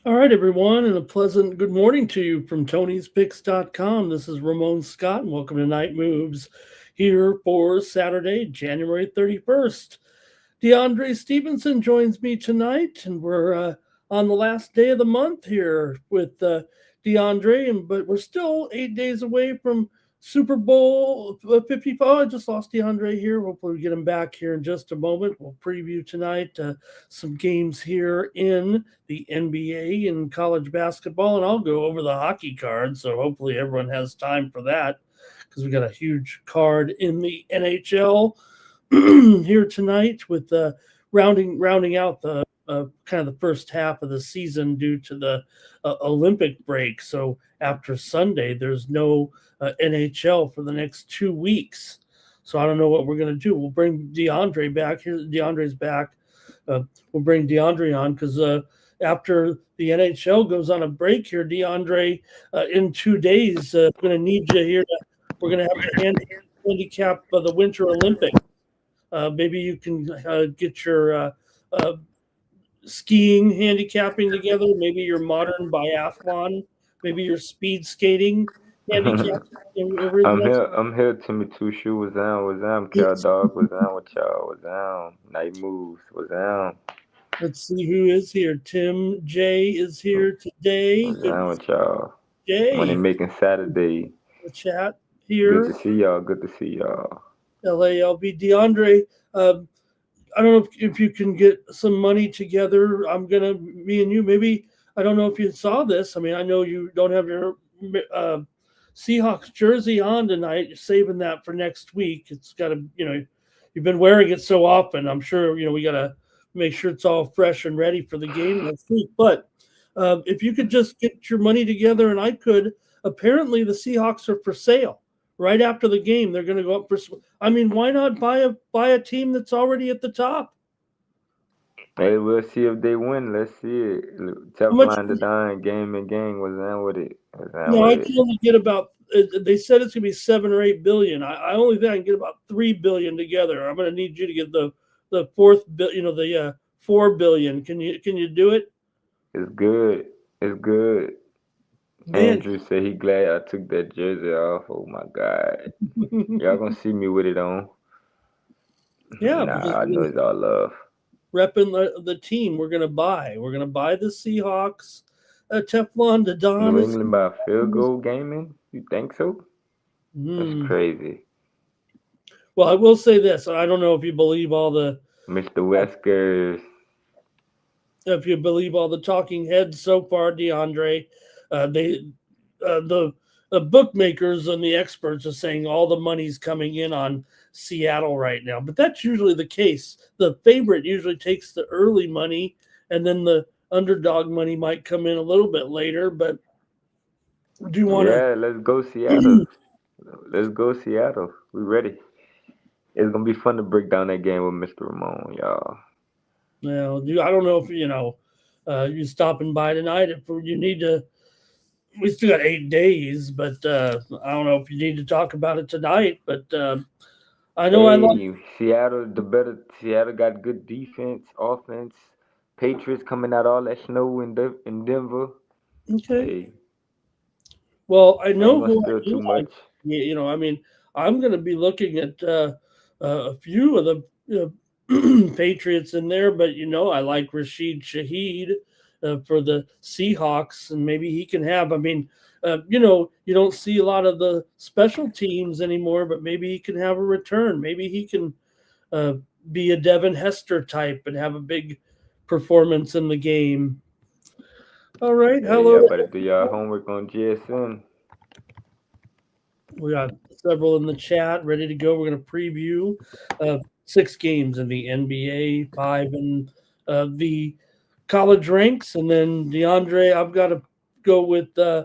All right, everyone, and a pleasant good morning to you from Tony'sPicks.com. This is Ramon Scott, and welcome to Night Moves here for Saturday, January 31st. DeAndre Stevenson joins me tonight, and we're on the last day of the month here with DeAndre, but we're still 8 days away from Super Bowl 55. I just lost DeAndre here. Hopefully, we get him back here in just a moment. We'll preview tonight some games here in the NBA and college basketball, and I'll go over the hockey card. So hopefully, everyone has time for that because we got a huge card in the NHL here tonight with rounding out the kind of the first half of the season due to the Olympic break. So after Sunday, there's no NHL for the next 2 weeks. So I don't know what we're going to do. We'll bring DeAndre back. Here, DeAndre's back. We'll bring DeAndre on because after the NHL goes on a break here, DeAndre, in 2 days, we're going to need you here. We're going to have to handicap the Winter Olympics. Maybe you can get your skiing handicapping together. Maybe your modern biathlon. Maybe your speed skating handicap. I'm here. I'm here. Timmy Two Shoe was down. Was down. Cal Dog was down with y'all. Was down. Night Moves was down. Let's see who is here. Tim J is here today. Was Good down with y'all. Money Jay. making Saturday. The chat Good to here. see y'all. Good to see y'all. LALB DeAndre. I don't know if you can get some money together. Me and you, maybe, I don't know if you saw this. I mean, I know you don't have your Seahawks jersey on tonight. You're saving that for next week. It's got to, you've been wearing it so often. I'm sure, we got to make sure it's all fresh and ready for the game next week. But if you could just get your money together, and I could, apparently the Seahawks are for sale. Right after the game, they're going to go up for. I mean, why not buy a team that's already at the top? Hey, we'll see if they win. Let's see it. How much? Teflon the Don game and gang was down with it. Was down No, with I it. can only get about. They said it's going to be 7 or 8 billion. I only think I can get about 3 billion together. I'm going to need you to get the fourth bill. The 4 billion. Can you do it? It's good. It's good. Man, Andrew said he glad I took that jersey off. Oh my God. Y'all gonna see me with it on. yeah, because Nah, I know it's all love. repping the team we're going to buy. We're going to buy the Seahawks. Teflon the Don New is. England by field goal gaming? You think so? That's Hmm. crazy. Well, I will say this. I don't know if you believe all the Mr. Weskers. talking heads so far, DeAndre. They the bookmakers and the experts are saying all the money's coming in on Seattle right now, but that's usually the case. The favorite usually takes the early money, and then the underdog money might come in a little bit later. But do you want Yeah, let's go Seattle. Let's go Seattle. We ready. It's gonna be fun to break down that game with Mr. Ramon, y'all. I don't know if you stopping by tonight. If you need to, we still got 8 days, but I don't know if you need to talk about it tonight. But I know I like. Hey, Seattle got good defense, offense. Patriots coming out all that snow in Denver. Okay. Hey, Well, I I ain't know gonna who I spill too do like. much. I mean, I'm going to be looking at a few of the Patriots in there, but I like Rashid Shaheed for the Seahawks, and maybe he can have. I mean, you don't see a lot of the special teams anymore, but maybe he can have a return. Maybe he can uh, be a Devin Hester type and have a big performance in the game. All right, Hey, hello. y'all better do y'all homework on GSM. We got several in the chat ready to go. We're going to preview 6 games in the NBA, 5 in the college ranks, and then DeAndre. I've got to go with uh,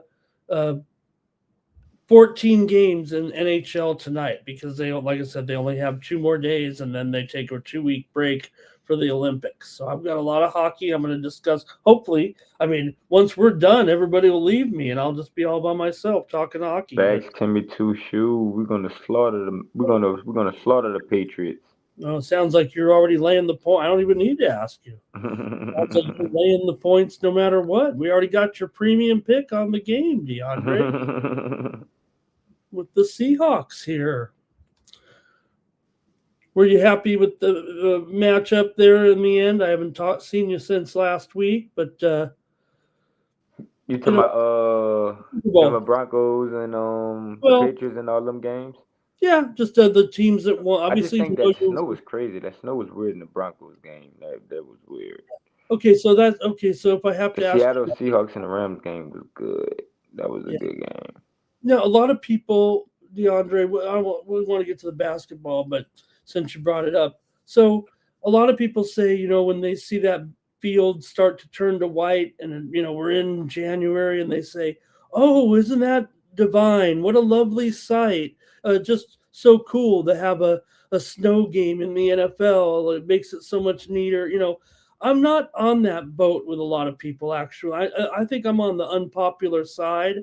14 games in NHL tonight because like I said, they only have 2 more days, and then they take a 2 week break for the Olympics. So I've got a lot of hockey I'm going to discuss. Hopefully, I mean, once we're done, everybody will leave me, and I'll just be all by myself talking hockey. But Facts, Timmy Two Shoe. We're gonna slaughter them. We're gonna slaughter the Patriots. No, it sounds like you're already laying the point. I don't even need to ask you. Sounds like you're laying the points no matter what. We already got your premium pick on the game, DeAndre, with the Seahawks here. Were you happy with the matchup there in the end? I haven't seen you since last week, but You you talking know, about well, Denver Broncos and the well, Patriots and all them games? yeah, just the teams that won. I just Obviously, think that snow was crazy. That snow was weird in the Broncos game. That was weird. okay. So that's okay. So if I have The to ask Seattle you, Seahawks and the Rams game was good. That was a yeah. good game. Now a lot of people, DeAndre, we want to get to the basketball, but since you brought it up, so a lot of people say, when they see that field start to turn to white, and we're in January, and they say, "Oh, isn't that divine? What a lovely sight! Just so cool to have a snow game in the NFL. It makes it so much neater." I'm not on that boat with a lot of people. Actually, I think I'm on the unpopular side.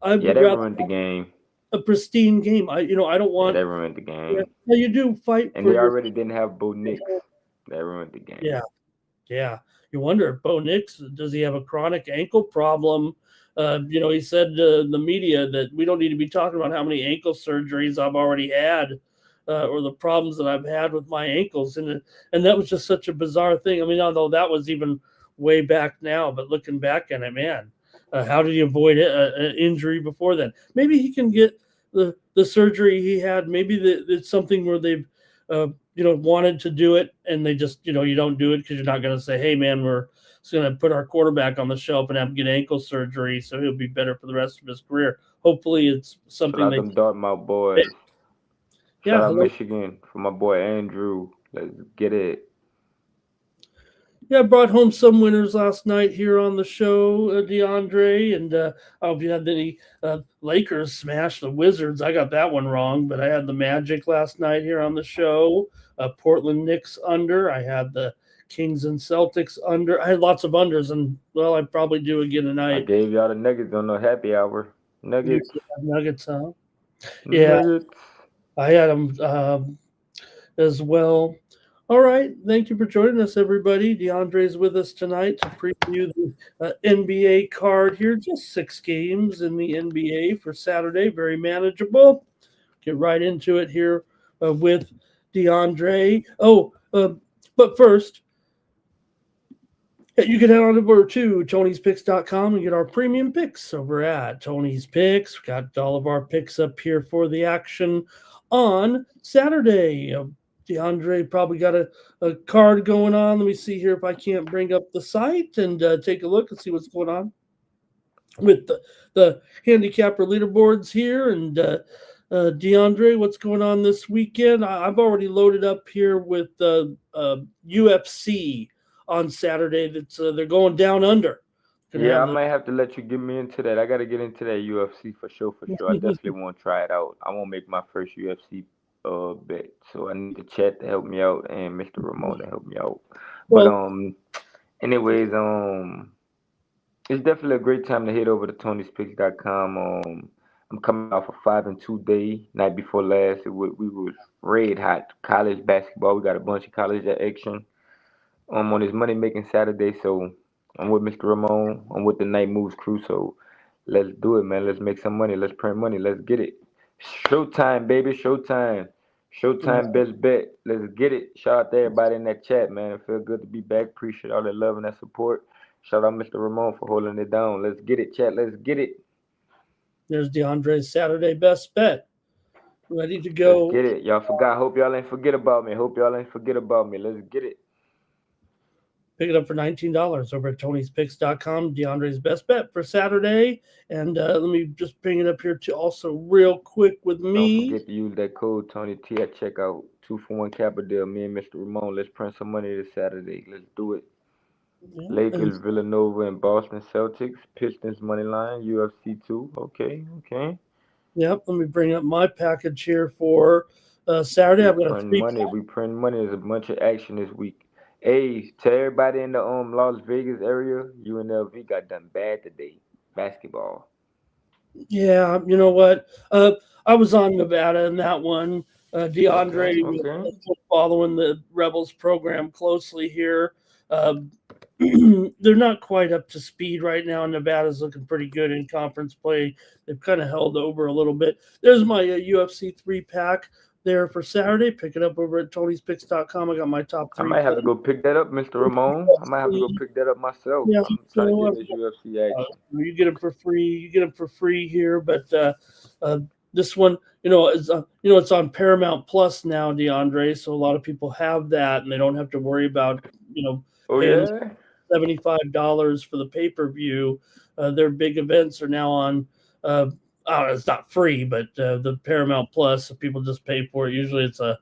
I Yeah, would they rather ruined the game. a pristine game. I don't Yeah, want. they ruined the Yeah, game. you do fight And for they your. already didn't have Bo Nix. They ruined the Yeah, game. yeah. You wonder if Bo Nix, does he have a chronic ankle problem? He said to the media that we don't need to be talking about how many ankle surgeries I've already had, or the problems that I've had with my ankles, and that was just such a bizarre thing. I mean, although that was even way back now, but looking back on it, man, how did he avoid an injury before then? Maybe he can get the surgery he had. Maybe it's something where they've wanted to do it, and they just, you don't do it because you're not going to say, hey, man, we're just going to put our quarterback on the shelf and have him get ankle surgery so he'll be better for the rest of his career. Hopefully, it's Shout something out they. them Dartmouth boys. Shout Yeah, out hello. Michigan for my boy Andrew. Let's get it. Yeah, I brought home some winners last night here on the show, DeAndre, and I hope you had any Lakers smash the Wizards. I got that one wrong, but I had the Magic last night here on the show. Portland Knicks under. I had the Kings and Celtics under. I had lots of unders, and well, I probably do again I tonight. gave y'all the Nuggets on the happy hour. You Nuggets. have Nuggets, huh? Yeah, Nuggets. I had them as well. All right. Thank you for joining us, everybody. DeAndre's with us tonight to preview the NBA card here. Just 6 games in the NBA for Saturday. Very manageable. Get right into it here with DeAndre. But first, you can head on over to Tony'sPicks.com and get our premium picks over at Tony's Picks. We've got all of our picks up here for the action on Saturday. DeAndre probably got a card going on. Let me see here if I can't bring up the site and take a look and see what's going on with the handicapper leaderboards here. And DeAndre, what's going on this weekend? I've already loaded up here with UFC on Saturday. That's they're going down under. Gonna Yeah, I have the might have to let you get me into that. I got to get into that UFC for sure, for sure. I definitely want to try it out. I won't make my first UFC bet, so I need the chat to help me out and Mr. Ramon to help me out. But well, anyways, it's definitely a great time to head over to Tony'sPicks.com. I'm coming off a 5-2 day. Night before last, we was red hot college basketball. We got a bunch of college action on this money making Saturday. So I'm with Mr. Ramon. I'm with the Night Moves crew. So let's do it, man. Let's make some money. Let's print money. Let's get it. Showtime, baby. Showtime. yeah, Showtime best bet. Let's get it. Shout out to everybody in that chat, man. It feel good to be back. Appreciate all that love and that support. Shout out Mr. Ramon for holding it down. Let's get it, chat. Let's get it. there's DeAndre's Saturday best bet. Ready to Let's go. get it. Y'all forgot. Hope y'all ain't forget about me. Hope y'all ain't forget about me. Let's get it. Pick it up for $19 over at Tony'sPicks.com. DeAndre's best bet for Saturday. And let me just bring it up here to also real quick with Don't me. forget to use that code Tony T at checkout. 2 for 1 Kappa deal. Me and Mr. Ramon. Let's print some money this Saturday. Let's do it. Yeah, and Lakers, Villanova, and Boston Celtics. Pistons money line. UFC 2. Okay, okay. yep, let me bring up my package here for Saturday. We I've got a print three. money. We print money. There's a bunch of action this week. Hey, to everybody in the Las Vegas area, UNLV got done bad today. Basketball. Yeah, you know what? I was on Nevada in that one. DeAndre, Okay. following the Rebels program closely here. They're not quite up to speed right now. Nevada's looking pretty good in conference play. They've kind of held over a little bit. There's my UFC 3-pack there for Saturday. Pick it up over at Tony'sPicks.com. I got my top I three might have to plays. go pick that up, Mr. Ramon. I might have to go pick that up myself. Yeah, I'm trying to so get this UFC action. you get them for free. You get them for free here, but this one, it's on Paramount Plus now, DeAndre. So a lot of people have that, and they don't have to worry about Oh paying yeah. $75 for the pay-per-view. Their big events are now on. It's not free, but the Paramount Plus. So people just pay for it. Usually, it's I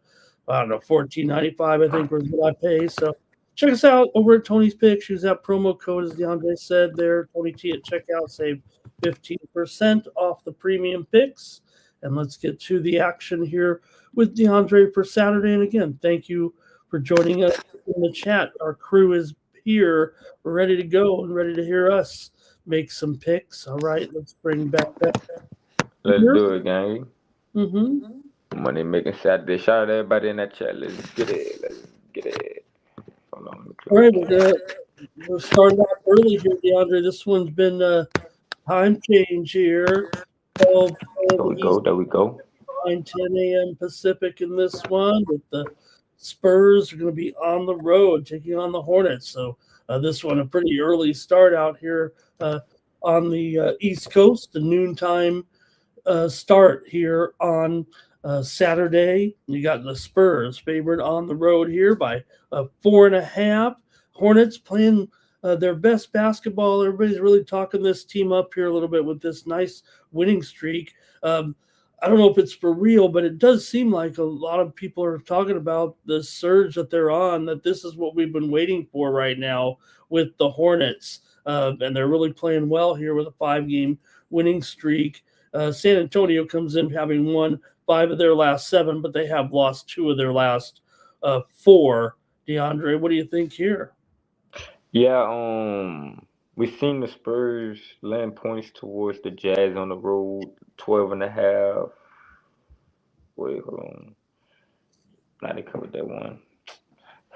don't know, $14.95. I think was what I pay. So check us out over at Tony's Picks. Use that promo code, as DeAndre said there, Tony T at checkout. Save 15% off the premium picks. And let's get to the action here with DeAndre for Saturday. And again, thank you for joining us in the chat. Our crew is here. We're ready to go and ready to hear us make some picks. All right, let's bring back that. Let's do it, gang. Mm-hmm. Money making Saturday. Shout out to everybody in that chat. Let's get it. Let's get it. Hold on. All right, we're starting out early here, DeAndre. This one's been time change here. 12 There we go. There we go. 10 a.m. Pacific in this one. But the Spurs are going to be on the road taking on the Hornets. So this one, a pretty early start out here on the East Coast, the noontime start here on Saturday. You got the Spurs favored on the road here by 4.5. Hornets playing their best basketball. Everybody's really talking this team up here a little bit with this nice winning streak. I don't know if it's for real, but it does seem like a lot of people are talking about the surge that they're on, that this is what we've been waiting for right now with the Hornets. And they're really playing well here with a 5-game winning streak. San Antonio comes in having won 5 of their last 7, but they have lost 2 of their last 4. DeAndre, what do you think here? Yeah, we've seen the Spurs land points towards the Jazz on the road, 12.5. Wait, hold on. Now they covered that one.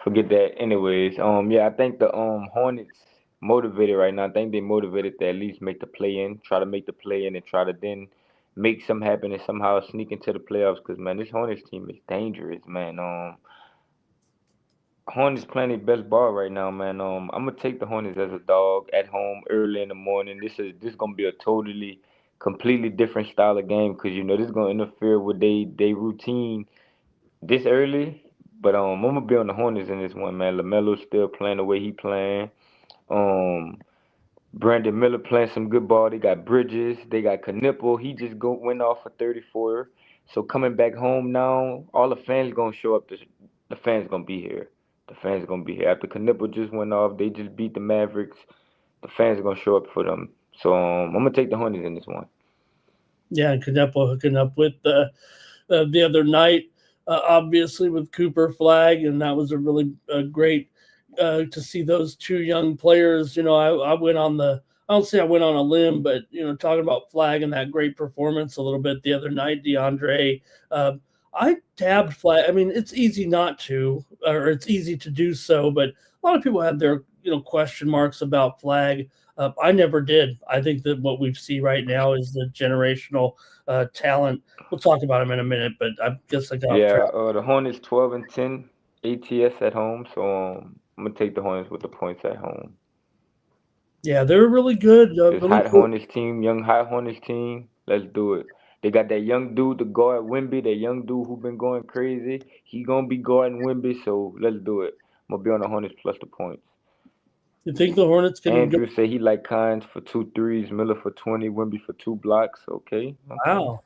Forget that. Anyways, yeah, I think the Hornets motivated right now. I think they motivated to at least make the play in, try to make the play in, and try to then make something happen and somehow sneak into the playoffs. Because man, this Hornets team is dangerous, man. Hornets playing their best ball right now, man. I'm gonna take the Hornets as a dog at home early in the morning. This gonna be a totally, completely different style of game because this is gonna interfere with they routine this early. But I'm gonna be on the Hornets in this one, man. LaMelo's still playing the way he playing. Um, Brandon Miller playing some good ball. They got Bridges. They got Knipple. He just went off for 34. So coming back home now, all the fans gonna show up. The fans gonna be here. The fans gonna be here. After Knipple just went off, they just beat the Mavericks. The fans are gonna show up for them. So I'm gonna take the Hornets in this one. Yeah, Canepo hooking up with the other night, obviously with Cooper Flag, and that was a really great to see those 2 young players. I went on I don't say I went on a limb, but talking about Flag and that great performance a little bit the other night, DeAndre. I tabbed Flag. I mean, it's easy not to, or it's easy to do so, but a lot of people had their question marks about Flag. I never did. I think that what we see right now is the generational talent. We'll talk about him in a minute, but I guess I got off track. Yeah, the Hornets 12-10 ATS at home. So I'm gonna take the Hornets with the points at home. Yeah, they're really good. This Really hot good. Hornets team, young hot Hornets team. Let's do it. They got that young dude to guard Wimby, that young dude who been going crazy. He gonna be guarding Wimby, so let's do it. I'm gonna be on the Hornets plus the points. You think the Hornets can Andrew say he like Kynes for 2 threes, Miller for 20, Wimby for 2 blocks. Okay. Wow.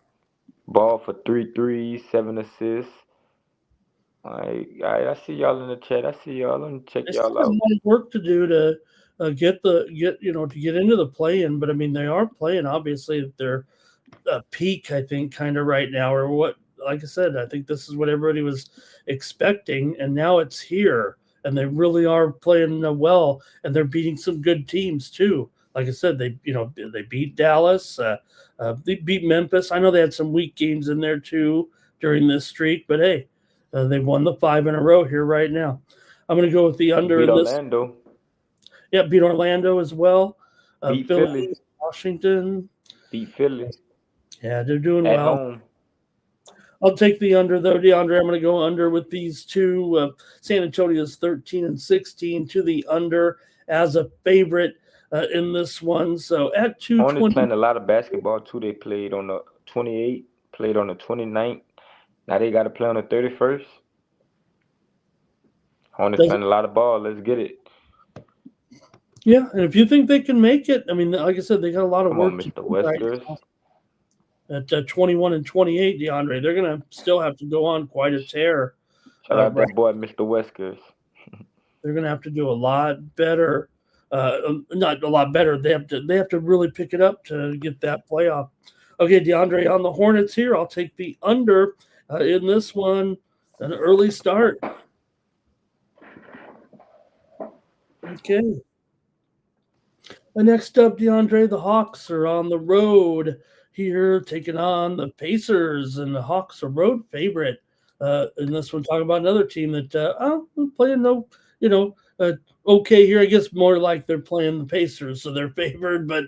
Ball for 3 threes, 7 assists. All right, I see y'all in the chat. I see y'all. Let me check They y'all still have a out. lot of work to do to get into the play-in, but I mean they are playing obviously at their peak, I think, kind of right now, or what. Like I said, I think this is what everybody was expecting, and now it's here, and they really are playing well, and they're beating some good teams too. Like I said, they beat Dallas, they beat Memphis. I know they had some weak games in there too during this streak. But hey, they've won the 5 in a row here right now. I'm going to go with the under Beat in this. Orlando. Yeah, beat Orlando as well. Beat Philly, Philly. Washington. Beat Philly. Yeah, they're doing At well. home. I'll take the under though, DeAndre. I'm going to go under with these two. San Antonio's 13 and 16 to the under as a favorite in this one. So at Hornets 220. playing a lot of basketball too. They played on the 28th, played on the 29th. Now they got to play on the 31st. Hornets playing a lot of ball. Let's get it. Yeah, and if you think they can make it, I mean, like I said, they got a lot of Come work on, to Mr. do Weskers. right at 21 and 28, DeAndre. They're going to still have to go on quite a tear. Shout out that boy, Mr. Weskers. They're going to have to do a lot better. Not a lot better. They have to really pick it up to get that playoff. Okay, DeAndre, on the Hornets here, I'll take the under in this one. An early start. Okay. Next up, DeAndre, the Hawks are on the road here, taking on the Pacers, and the Hawks are road favorite. In this one, talking about another team that playing okay here. I guess more like they're playing the Pacers, so they're favored. But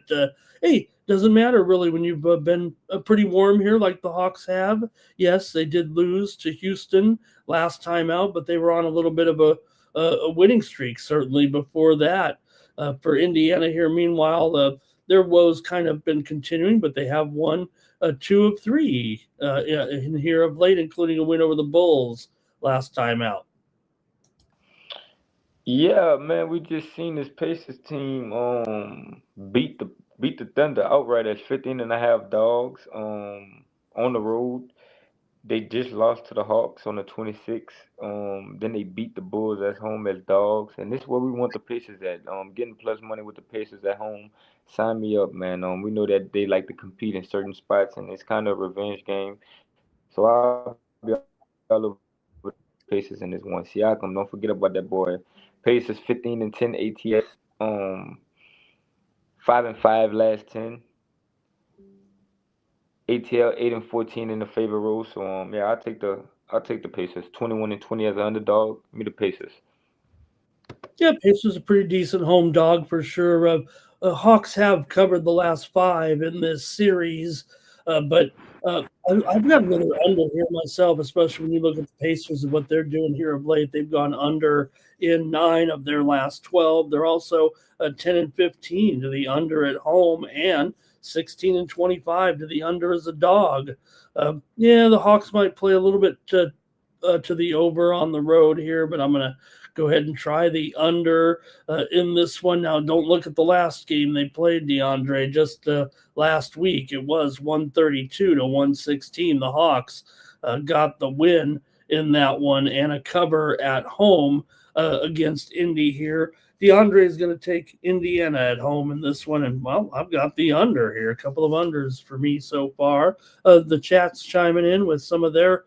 hey, doesn't matter really when you've been pretty warm here like the Hawks have. Yes, they did lose to Houston last time out, but they were on a little bit of a winning streak certainly before that. For Indiana here, meanwhile, their woes kind of been continuing, but they have won 2 of 3 in here of late, including a win over the Bulls last time out. Yeah, man, we just seen this Pacers team beat the Thunder outright as 15.5 dogs on the road. They just lost to the Hawks on the 26th. Then they beat the Bulls at home as dogs, and this is where we want the Pacers at. Getting plus money with the Pacers at home. Sign me up, man. We know that they like to compete in certain spots, and it's kind of a revenge game. So I'll be all over the Pacers in this one. Siakam, don't forget about that boy. Pacers 15 and 10 ATS. 5 and 5 last 10. ATL 8 and 14 in the favor role. So yeah, I'll take the Pacers. 21 and 20 as an underdog. Give me the Pacers. Yeah, Pacers a pretty decent home dog for sure. Hawks have covered the last 5 in this series, but I've got another under here myself, especially when you look at the Pacers and what they're doing here of late. They've gone under in 9 of their last 12. They're also 10 and 15 to the under at home, and 16 and 25 to the under as a dog. Yeah, the Hawks might play a little bit to the over on the road here, but I'm going to go ahead and try the under in this one. Now, don't look at the last game they played, DeAndre, just last week. It was 132 to 116. The Hawks got the win in that one and a cover at home against Indy here. DeAndre is going to take Indiana at home in this one, and, well, I've got the under here. A couple of unders for me so far. The chat's chiming in with some of their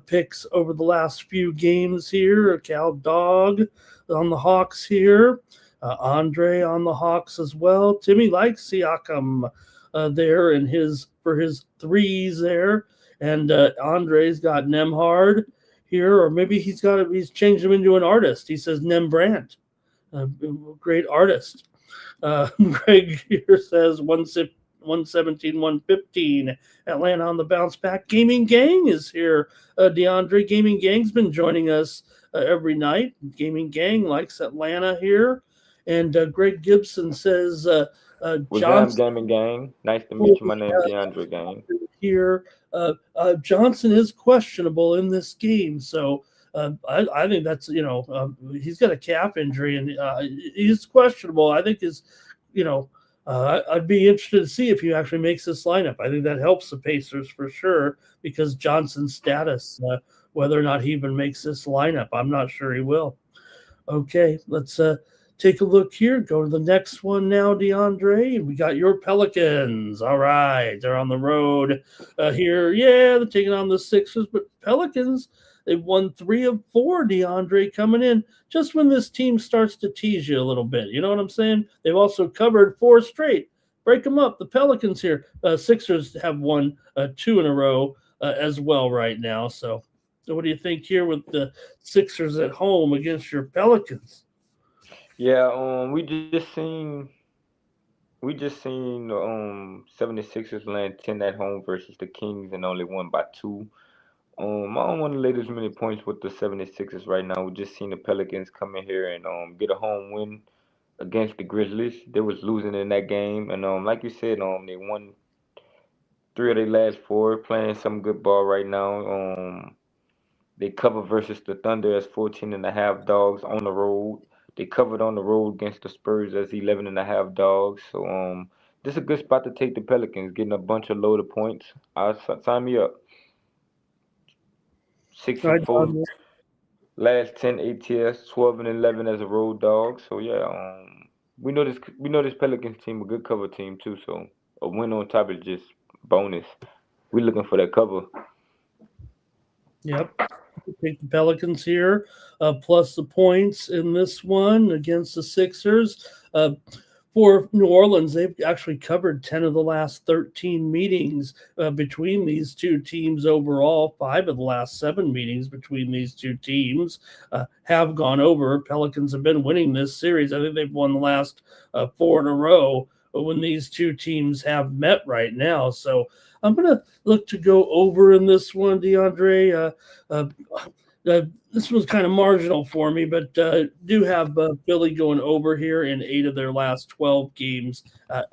picks over the last few games here. Cal Dog on the Hawks here. Andre on the Hawks as well. Timmy likes Siakam there for his threes there. And Andre's got Nemhard here, or maybe he's changed him into an artist. He says Nembrandt. Great artist. Greg here says 117, 115. Atlanta on the bounce back. Gaming Gang is here. DeAndre, Gaming Gang's been joining us every night. Gaming Gang likes Atlanta here. And Greg Gibson says, Johnson. Gaming Gang. Nice to meet you. My name's DeAndre Gang. Here. Johnson is questionable in this game. So I think that's, he's got a calf injury and he's questionable. I think I'd be interested to see if he actually makes this lineup. I think that helps the Pacers for sure because Johnson's status, whether or not he even makes this lineup, I'm not sure he will. Okay, let's take a look here. Go to the next one now, DeAndre. We got your Pelicans. All right, they're on the road here. Yeah, they're taking on the Sixers, but Pelicans, they've won 3 of 4, DeAndre, coming in just when this team starts to tease you a little bit. You know what I'm saying? They've also covered 4 straight. Break them up. The Pelicans here. Sixers have won 2 in a row as well right now. So what do you think here with the Sixers at home against your Pelicans? Yeah, we just seen the 76ers land 10 at home versus the Kings and only won by 2. I don't want to lay this many points with the 76ers right now. We just seen the Pelicans come in here and get a home win against the Grizzlies. They was losing in that game, and like you said, they won 3 of their last 4, playing some good ball right now. They cover versus the Thunder as 14 and a half dogs on the road. They covered on the road against the Spurs as 11 and a half dogs. So this is a good spot to take the Pelicans, getting a bunch of loaded points. Sign me up. Six All and right, four Don. last 10 ATS, 12 and 11 as a road dog. So yeah, we know this Pelicans team a good cover team too. So a win on top is just bonus. We looking for that cover. Yep. Take the Pelicans here, plus the points in this one against the Sixers. For New Orleans, they've actually covered 10 of the last 13 meetings between these two teams overall. 5 of the last 7 meetings between these two teams have gone over. Pelicans have been winning this series. I think they've won the last 4 in a row when these two teams have met right now. So I'm going to look to go over in this one, DeAndre. This was kind of marginal for me, but do have Philly going over here in 8 of their last 12 games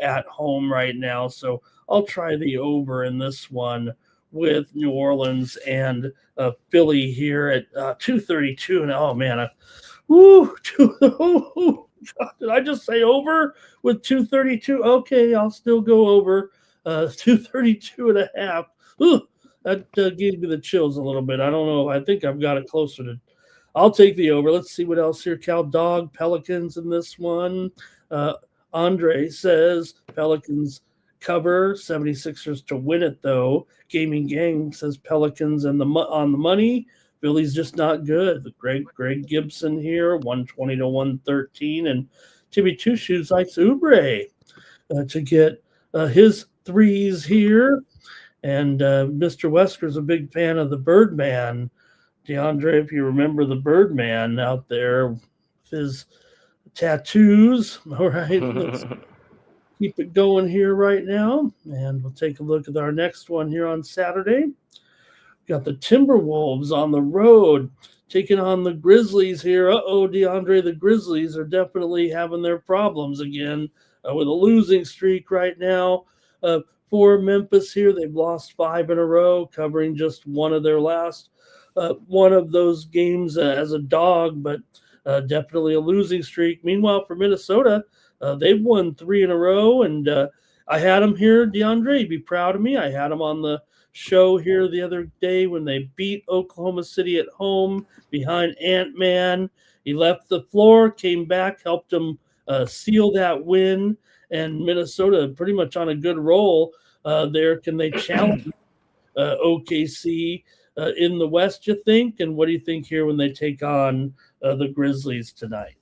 at home right now. So I'll try the over in this one with New Orleans and Philly here at 232. And oh man, did I just say over with 232? Okay, I'll still go over 232 and a half. Ooh, that gave me the chills a little bit. I don't know. I think I've got it closer to. I'll take the over. Let's see what else here. Cal Dog, Pelicans in this one. Uh, Andre says Pelicans cover, 76ers to win it, though. Gaming Gang says Pelicans and on the money. Philly's just not good. Greg Gibson here, 120 to 113. And Timmy Two Shoes likes Oubre to get his threes here. And Mr. Wesker's a big fan of the Birdman. DeAndre, if you remember the Birdman out there with his tattoos. All right, let's keep it going here right now. And we'll take a look at our next one here on Saturday. Got the Timberwolves on the road taking on the Grizzlies here. DeAndre, the Grizzlies are definitely having their problems again with a losing streak right now. For Memphis here, they've lost 5 in a row, covering just one of their last one of those games as a dog, but definitely a losing streak. Meanwhile, for Minnesota, they've won 3 in a row, and I had them here, DeAndre. You'd be proud of me. I had them on the show here the other day when they beat Oklahoma City at home behind Ant-Man. He left the floor, came back, helped them seal that win, and Minnesota pretty much on a good roll there. Can they challenge OKC in the West, you think? And what do you think here when they take on the Grizzlies tonight?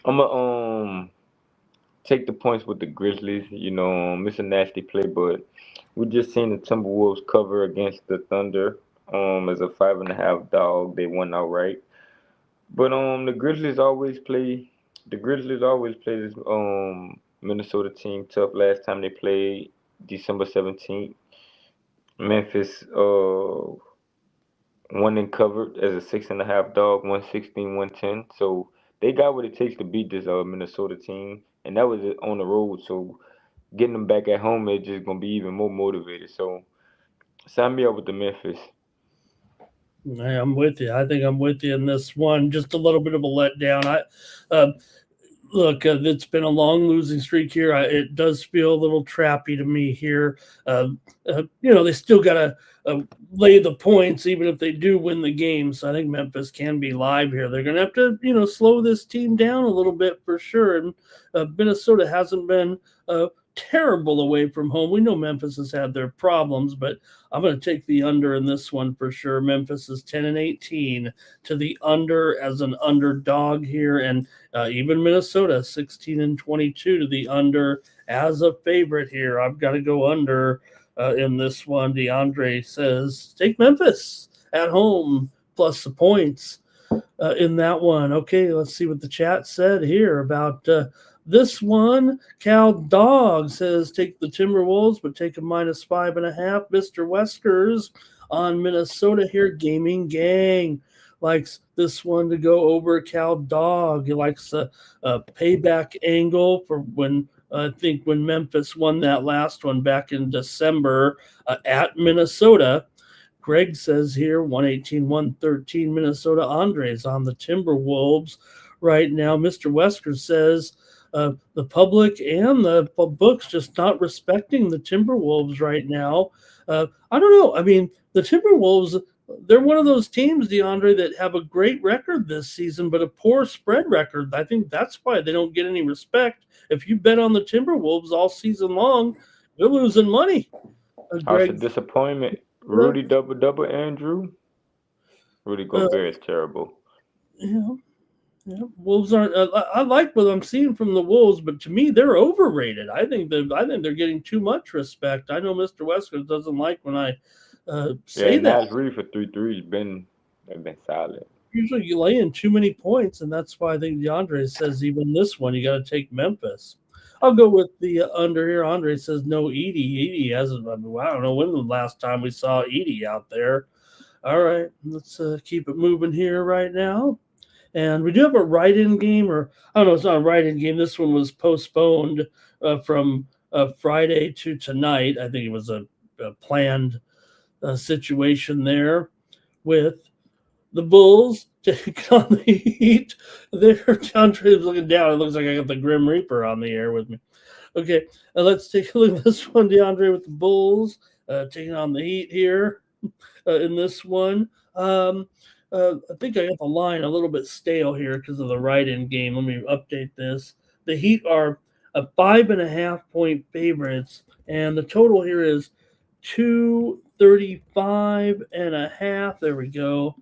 I'm gonna take the points with the Grizzlies. It's a nasty play, but we just seen the Timberwolves cover against the Thunder as a 5.5 dog. They won outright. But the Grizzlies always play this Minnesota team tough. Last time they played December 17th. Memphis won and covered as a 6.5 dog, 116-110. So they got what it takes to beat this Minnesota team, and that was on the road. So getting them back at home, they're just gonna be even more motivated. So sign me up with the Memphis. I'm with you. I think I'm with you in this one. Just a little bit of a letdown. Look, it's been a long losing streak here. It does feel a little trappy to me here. They still got to lay the points, even if they do win the game. So I think Memphis can be live here. They're going to have to, slow this team down a little bit for sure. And Minnesota hasn't been terrible away from home. We know Memphis has had their problems, but I'm going to take the under in this one for sure. Memphis is 10-18 to the under as an underdog here, and even Minnesota 16-22 to the under as a favorite here. I've got to go under in this one. DeAndre says take Memphis at home plus the points in that one. Okay, let's see what the chat said here about this one. Cal Dog says take the Timberwolves, but take a -5.5. Mr. Weskers on Minnesota here. Gaming Gang likes this one to go over Cal Dog. He likes a payback angle for when I think when Memphis won that last one back in December at Minnesota. Greg says here 118-113 Minnesota. Andres on the Timberwolves right now. Mr. Wesker says the public and the books just not respecting the Timberwolves right now. I don't know. I mean, the Timberwolves, they're one of those teams, DeAndre, that have a great record this season, but a poor spread record. I think that's why they don't get any respect. If you bet on the Timberwolves all season long, you're losing money. That's a disappointment. Rudy double, Andrew. Rudy Gobert is terrible. Yeah. Wolves aren't. I like what I'm seeing from the Wolves, but to me, they're overrated. I think they're getting too much respect. I know Mr. Westwood doesn't like when I say that. Nas Reed for 3 they've been solid. Usually, you lay in too many points, and that's why I think DeAndre says even this one you got to take Memphis. I'll go with the under here. Andre says no Edie. Edie hasn't. I don't know when the last time we saw Edie out there. All right, let's keep it moving here right now. And we do have a write-in game, or I don't know, it's not a write-in game. This one was postponed from Friday to tonight. I think it was a planned situation there with the Bulls taking on the Heat. There, DeAndre is looking down. It looks like I got the Grim Reaper on the air with me. Okay, let's take a look at this one, DeAndre, with the Bulls taking on the Heat here in this one. I think I got the line a little bit stale here because of the write-in game. Let me update this. The Heat are a 5.5-point favorites, and the total here is 235.5. There we go.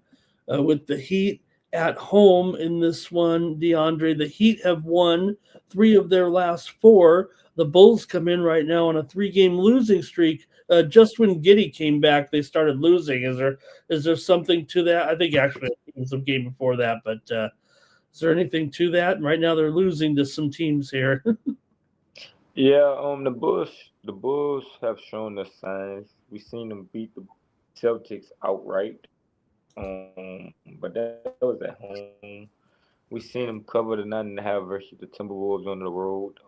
With the Heat at home in this one, DeAndre. The Heat have won 3 of their last 4. The Bulls come in right now on a 3-game losing streak. Just when Giddey came back, they started losing. Is there something to that? I think actually it was a game before that, but is there anything to that? Right now they're losing to some teams here. Yeah, the Bulls have shown the signs. We've seen them beat the Celtics outright. But that was at home. We seen them cover the 9.5 versus the Timberwolves on the road.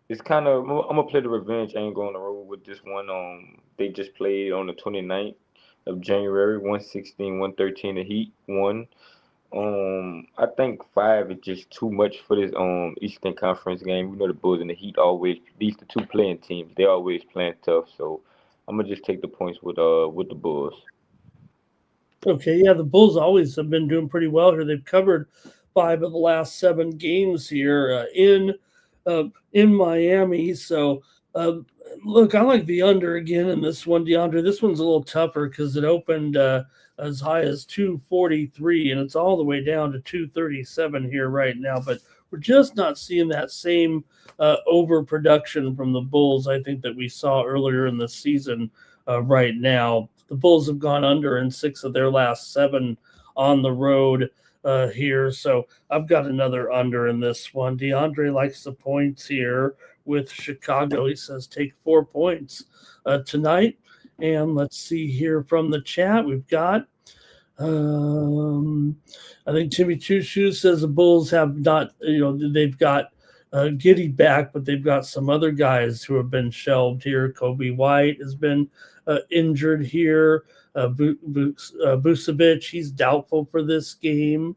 It's kind of I'm gonna play the revenge angle on the road with this one. They just played on the 29th of January, 116-113. The Heat won. I think 5 is just too much for this Eastern Conference game. You know the Bulls and the Heat always these the 2 playing teams. They always playing tough. So I'm gonna just take the points with the Bulls. Okay, yeah, the Bulls always have been doing pretty well here. They've covered 5 of the last 7 games here in Miami. So, look, I like the under again in this one, DeAndre. This one's a little tougher because it opened as high as 243, and it's all the way down to 237 here right now. But we're just not seeing that same overproduction from the Bulls, I think, that we saw earlier in the season right now. The Bulls have gone under in 6 of their last 7 on the road here. So I've got another under in this one. DeAndre likes the points here with Chicago. He says take 4 points tonight. And let's see here from the chat. We've got, I think Timmy Two Shoes says the Bulls have not, they've got Giddey back, but they've got some other guys who have been shelved here. Kobe White has been injured here. Vucevic, he's doubtful for this game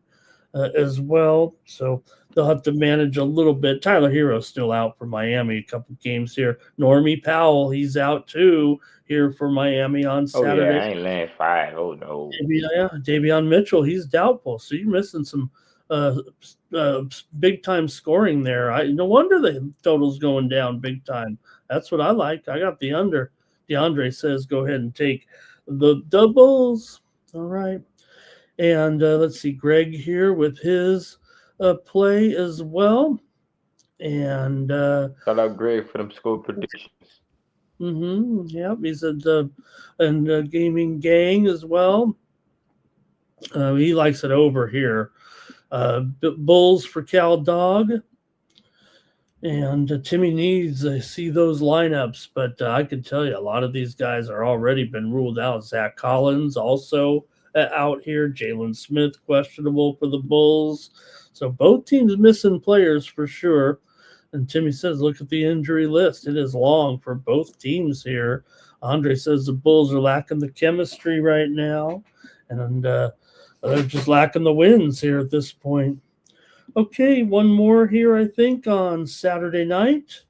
as well. So they'll have to manage a little bit. Tyler Hero's still out for Miami a couple games here. Normie Powell, he's out too here for Miami on Saturday. Oh, yeah, I ain't laying 5. Oh, no. Davion Mitchell, he's doubtful. So you're missing some big time scoring there. No wonder the total's going down big time. That's what I like. I got the under. DeAndre says go ahead and take the doubles. All right. And let's see, Greg here with his play as well. And Shout out Greg for them score predictions. yeah, he's at the gaming gang as well. He likes it over here. Bulls for Cal Dog. And Timmy needs to see those lineups, but I can tell you a lot of these guys are already been ruled out. Zach Collins also out here. Jalen Smith questionable for the Bulls. So both teams missing players for sure. And Timmy says, look at the injury list. It is long for both teams here. Andre says the Bulls are lacking the chemistry right now, and they're just lacking the wins here at this point. Okay, one more here, I think, on Saturday night.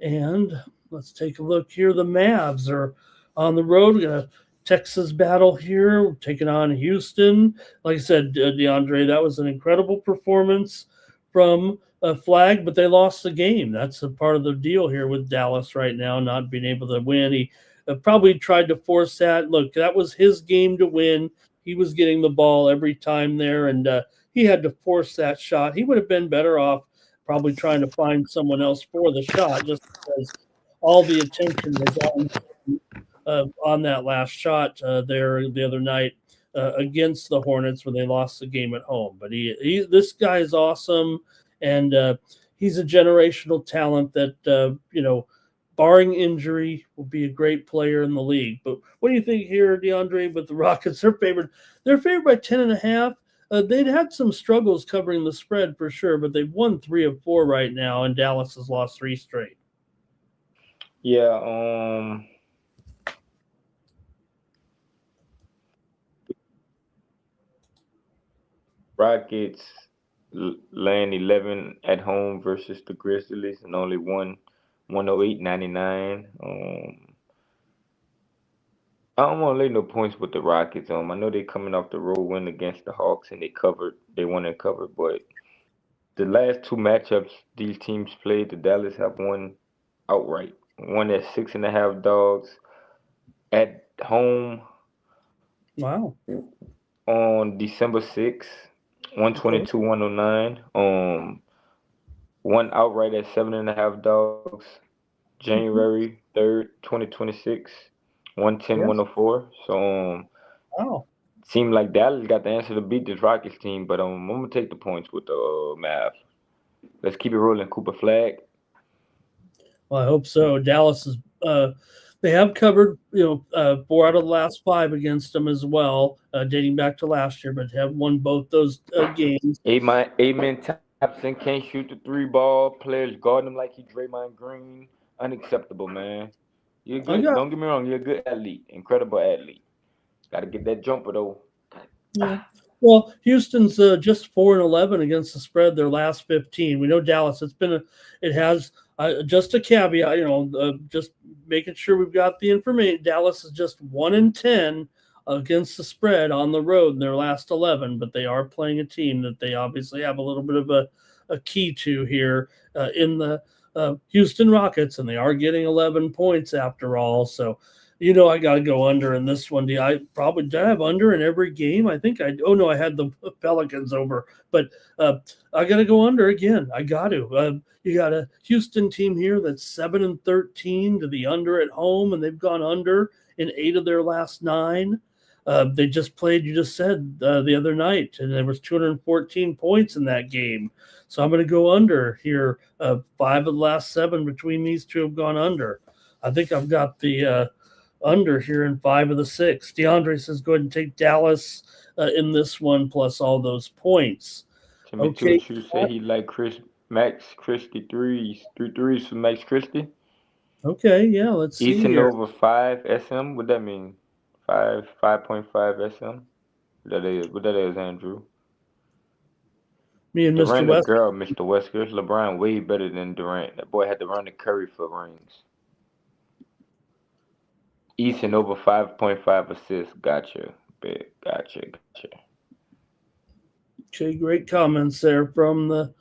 And let's take a look here. The Mavs are on the road. We got a Texas battle here. We're taking on Houston. Like I said, DeAndre, that was an incredible performance from Flag, but they lost the game. That's a part of the deal here with Dallas right now, not being able to win. He probably tried to force that. Look, that was his game to win. He was getting the ball every time there, and he had to force that shot. He would have been better off probably trying to find someone else for the shot, just because all the attention was on that last shot there the other night against the Hornets when they lost the game at home. But this guy is awesome, and he's a generational talent that barring injury, will be a great player in the league. But what do you think here, DeAndre, with the Rockets? They're favored by 10.5. They'd had some struggles covering the spread for sure, but they've won 3 of 4 right now, and Dallas has lost 3 straight. Yeah, Rockets laying 11 at home versus the Grizzlies and only won 108.99. I don't want to lay no points with the Rockets. I know they're coming off the road win against the Hawks and they won and covered, but the last 2 matchups these teams played, the Dallas have won outright. One at 6.5 dogs at home. Wow. On December 6th, 122-109. One outright at 7.5 dogs. January 3rd, 2026, 110-104. So wow. Seemed like Dallas got the answer to beat this Rockets team, but I'm gonna take the points with the Mavs. Let's keep it rolling, Cooper Flag. Well, I hope so. Dallas is they have covered 4 out of the last 5 against them as well, dating back to last year, but have won both those games. Amen Thompson can't shoot the 3 ball. Players guarding him like he Draymond Green. Unacceptable, man. You're good. Don't get me wrong. You're a good athlete, incredible athlete. Got to get that jumper though. Yeah. Well, Houston's just 4-11 against the spread their last 15. We know Dallas. It has just a caveat, just making sure we've got the information. Dallas is just 1-10 against the spread on the road in their last 11, but they are playing a team that they obviously have a little bit of a key to here in the Houston Rockets, and they are getting 11 points after all. So, I got to go under in this one. Did I have under in every game? I think I had the Pelicans over, but I got to go under again. I got to. You got a Houston team here that's 7-13 to the under at home, and they've gone under in 8 of their last 9. They just played, you just said, the other night, and there was 214 points in that game. So I'm going to go under here. 5 of the last 7 between these two have gone under. I think I've got the under here in 5 of the 6. DeAndre says go ahead and take Dallas in this one plus all those points. Timmy Tuchu said he like Max Christie threes. 3 threes for Max Christie. Okay, yeah, let's see Easton here. over 5 SM. What that mean? 5.5 SM. What that is, Andrew? Me and Mr. West. Girl, Mr. Wesker. LeBron way better than Durant. That boy had to run to Curry for rings. Easton over 5.5 assists. Gotcha. Gotcha. Okay, great comments there from the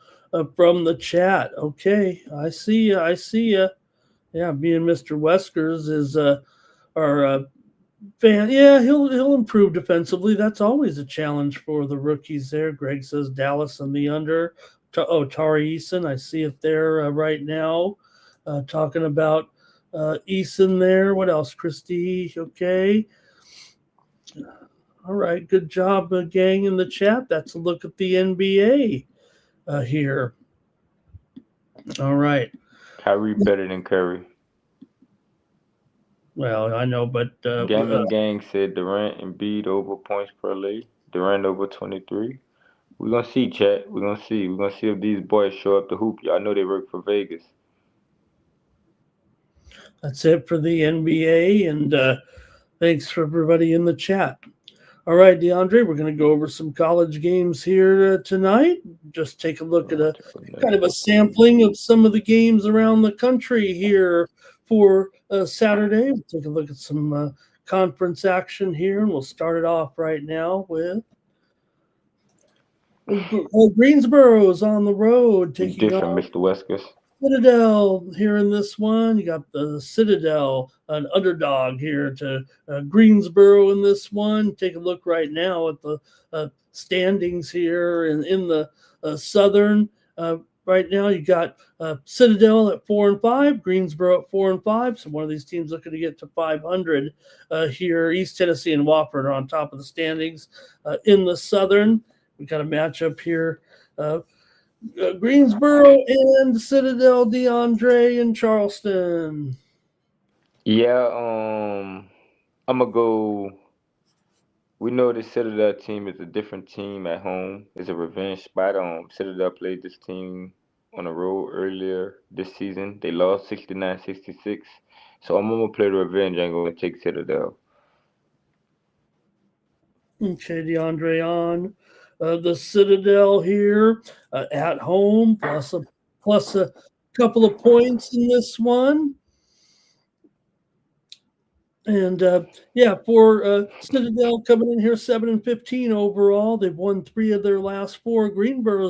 chat. Okay, I see you. Yeah, me and Mr. Weskers is our fan. Yeah, he'll improve defensively. That's always a challenge for the rookies there. Greg says Dallas and the under Tari Eason. I see it there right now. Talking about Eason there. What else? Christy. Okay. All right. Good job, gang, in the chat. That's a look at the NBA here. All right. Kyrie better than Curry. Well, I know, but Gaming Gang said Durant and Embiid over points per lay. Durant over 23. We're gonna see, chat. We're gonna see. We're gonna see if these boys show up to hoop. Y'all know they work for Vegas. that's it for the NBA, and thanks for everybody in the chat. All right, DeAndre, we're going to go over some college games here tonight. Just take a look at a kind of a sampling of some of the games around the country here for Saturday. We'll take a look at some conference action here, and we'll start it off right now with Greensboro's on the road taking on Mr. Weskers. Citadel here in this one. You got the Citadel, an underdog here to Greensboro in this one. Take a look right now at the standings here in the Southern. Right now, you got Citadel at 4-5, Greensboro at 4-5. So one of these teams looking to get to 500 here. East Tennessee and Wofford are on top of the standings in the Southern. We got a matchup here. Greensboro and Citadel, DeAndre and Charleston. Yeah, I'm gonna go. We know the Citadel team is a different team at home. It's a revenge spot. Citadel played this team on the road earlier this season. They lost 69-66. So I'm gonna play the revenge. I'm gonna take Citadel. Okay, DeAndre on the Citadel here at home, plus a couple of points in this one. And for Citadel coming in here 7-15 overall, they've won 3 of their last 4. Greensboro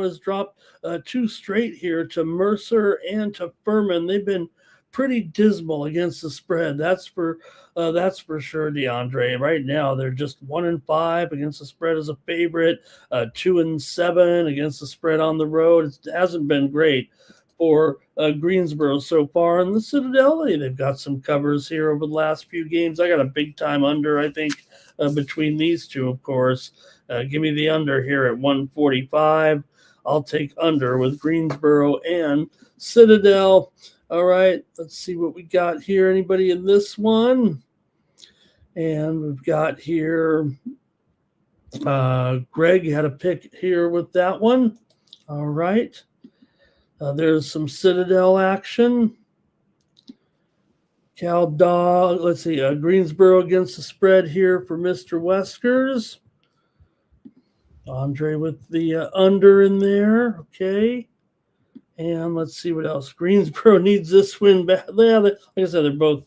has dropped 2 straight here to Mercer and to Furman. They've been pretty dismal against the spread. That's for sure, DeAndre. Right now, they're just 1-5 against the spread as a favorite, 2-7 against the spread on the road. It hasn't been great for Greensboro so far. And the Citadel, they've got some covers here over the last few games. I got a big time under, I think, between these two, of course. Give me the under here at 145. I'll take under with Greensboro and Citadel. All right, let's see what we got here. Anybody in this one? And we've got here Greg had a pick here with that one. All right. There's some Citadel action. Let's see, Greensboro against the spread here for Mr. Weskers. Andre with the under in there. Okay. And let's see what else. Greensboro needs this win back. Yeah, like I said, they're both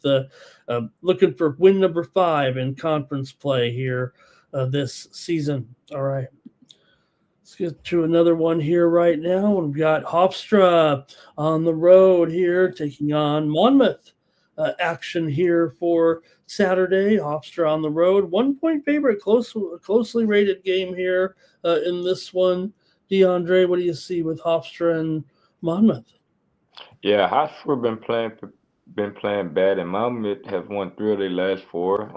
looking for win number 5 in conference play here this season. All right. Let's get to another one here right now. We've got Hofstra on the road here taking on Monmouth. Action here for Saturday. Hofstra on the road. 1-point favorite, closely rated game here in this one. DeAndre, what do you see with Hofstra and Monmouth? Yeah, Hofstra been playing bad, and Monmouth have won 3 of their last 4.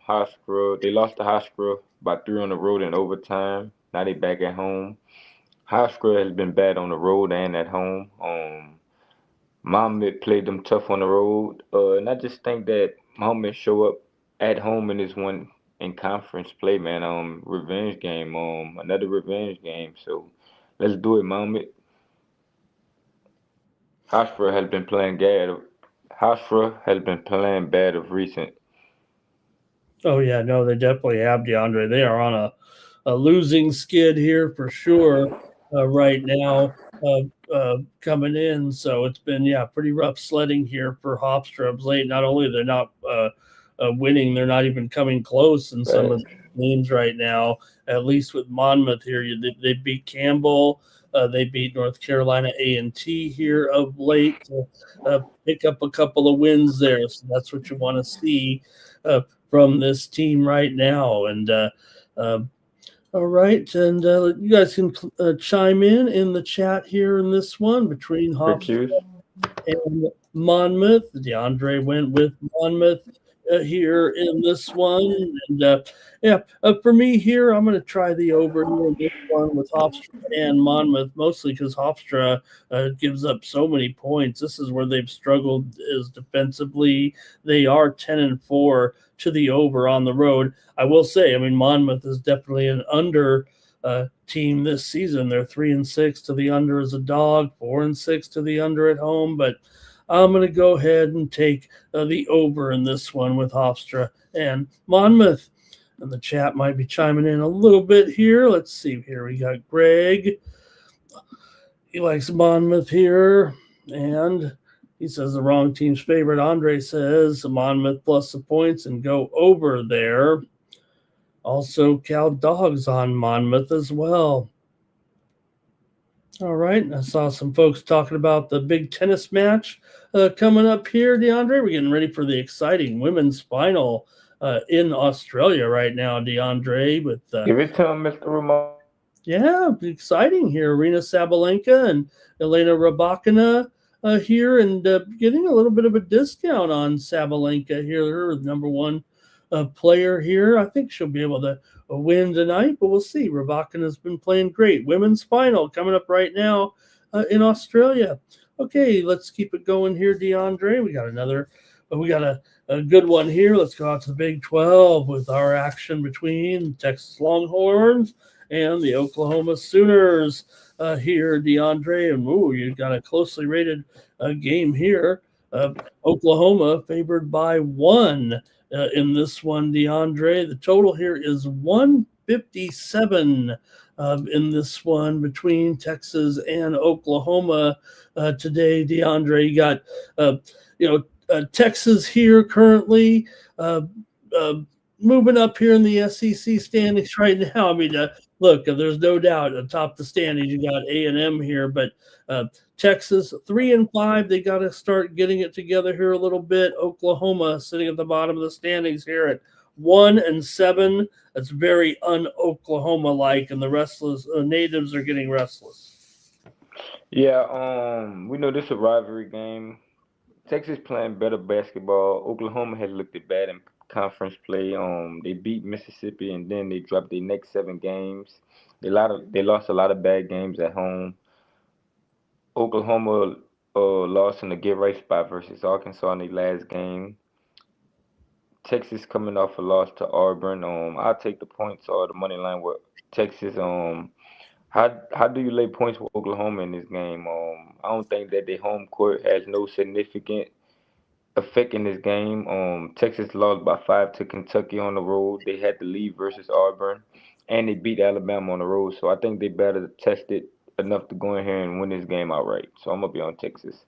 Hofstra, they lost to Hofstra by 3 on the road in overtime. Now they back at home. Hofstra has been bad on the road and at home. Monmouth played them tough on the road. And I just think that Monmouth show up at home in this one in conference play, man. Revenge game. Another revenge game. So let's do it, Monmouth. Hofstra has been playing bad of recent. Oh yeah, no, they definitely have, DeAndre. They are on a losing skid here for sure right now coming in. So it's been, pretty rough sledding here for Hofstra of late. Not only they're not winning, they're not even coming close in some of the games right now, at least with Monmouth here. They beat Campbell. They beat North Carolina A&T here of late to pick up a couple of wins there. So that's what you want to see from this team right now. And all All right, and you guys can chime in the chat here in this one between Thank Hofstra you. and Monmouth. DeAndre went with Monmouth here in this one. And for me here, I'm going to try the over here in this one with Hofstra and Monmouth, mostly because Hofstra gives up so many points. This is where they've struggled is defensively. They are 10-4 to the over on the road. I will say, I mean, Monmouth is definitely an under team this season. They're 3-6 to the under as a dog, 4-6 to the under at home. But I'm going to go ahead and take the over in this one with Hofstra and Monmouth. And the chat might be chiming in a little bit here. Let's see here. We got Greg. He likes Monmouth here. And he says the wrong team's favorite. Andre says Monmouth plus the points and go over there. Also, Cal Dogs on Monmouth as well. All right. I saw some folks talking about the big tennis match coming up here, DeAndre. We're getting ready for the exciting women's final in Australia right now, DeAndre. With Give it to him, Mr. Ramon. yeah, exciting here. Arena Sabalenka and Elena Rybakina here, and getting a little bit of a discount on Sabalenka here, her number one player here. I think she'll be able to win tonight, but we'll see. Rybakina has been playing great. Women's final coming up right now in Australia. Okay, let's keep it going here, DeAndre. We got another. We got a good one here. Let's go out to the Big 12 with our action between Texas Longhorns and the Oklahoma Sooners here, DeAndre. And you got a closely rated game here. Oklahoma favored by 1 in this one, DeAndre. The total here is 157 in this one between Texas and Oklahoma today, DeAndre. You got, Texas here currently moving up here in the SEC standings right now. I mean, look, there's no doubt atop the standings you got A&M here, but Texas 3-5. They got to start getting it together here a little bit. Oklahoma sitting at the bottom of the standings here at 1-7. That's very un-Oklahoma like, and the restless natives are getting restless. Yeah, we know this is a rivalry game. Texas playing better basketball. Oklahoma has looked at bad in conference play. They beat Mississippi and then they dropped their next 7 games. They lost a lot of bad games at home. Oklahoma lost in the get right spot versus Arkansas in their last game. Texas coming off a loss to Auburn. I'll take the points or the money line with Texas. How do you lay points with Oklahoma in this game? I don't think that their home court has no significant effect in this game. Texas lost by 5 to Kentucky on the road. They had to leave versus Auburn, and they beat Alabama on the road. So I think they better test it enough to go in here and win this game outright. So I'm gonna be on Texas.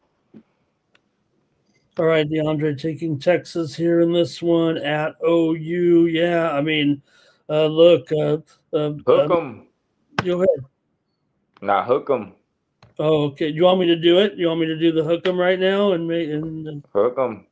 All right, DeAndre taking Texas here in this one at OU. Yeah, I mean, look, Hook them. go ahead. Nah, hook them. Oh, okay. You want me to do it? You want me to do the hook 'em right now and Hook them.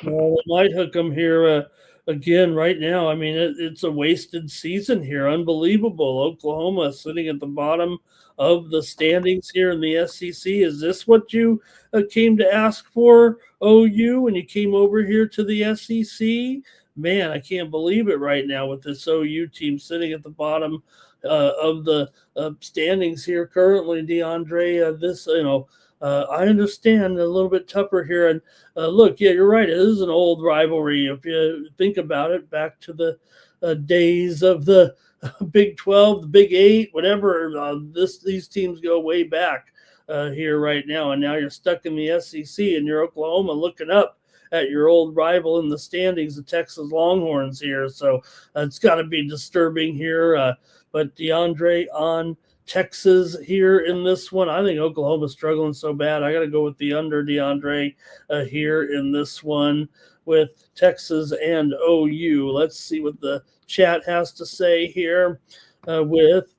well, I might hook 'em here again right now. I mean, it's a wasted season here. Unbelievable. Oklahoma sitting at the bottom of the standings here in the SEC. Is this what you came to ask for, OU, when you came over here to the SEC? Man, I can't believe it right now with this OU team sitting at the bottom of the standings here currently, DeAndre. I understand a little bit tougher here. And look, yeah, you're right. It is an old rivalry. If you think about it, back to the days of the Big 12, the Big 8, whatever. These teams go way back here right now. And now you're stuck in the SEC and you're Oklahoma looking up at your old rival in the standings, the Texas Longhorns here. So it's got to be disturbing here. But DeAndre on Texas here in this one. I think Oklahoma's struggling so bad. I got to go with the under, DeAndre, here in this one with Texas and OU. Let's see what the chat has to say here with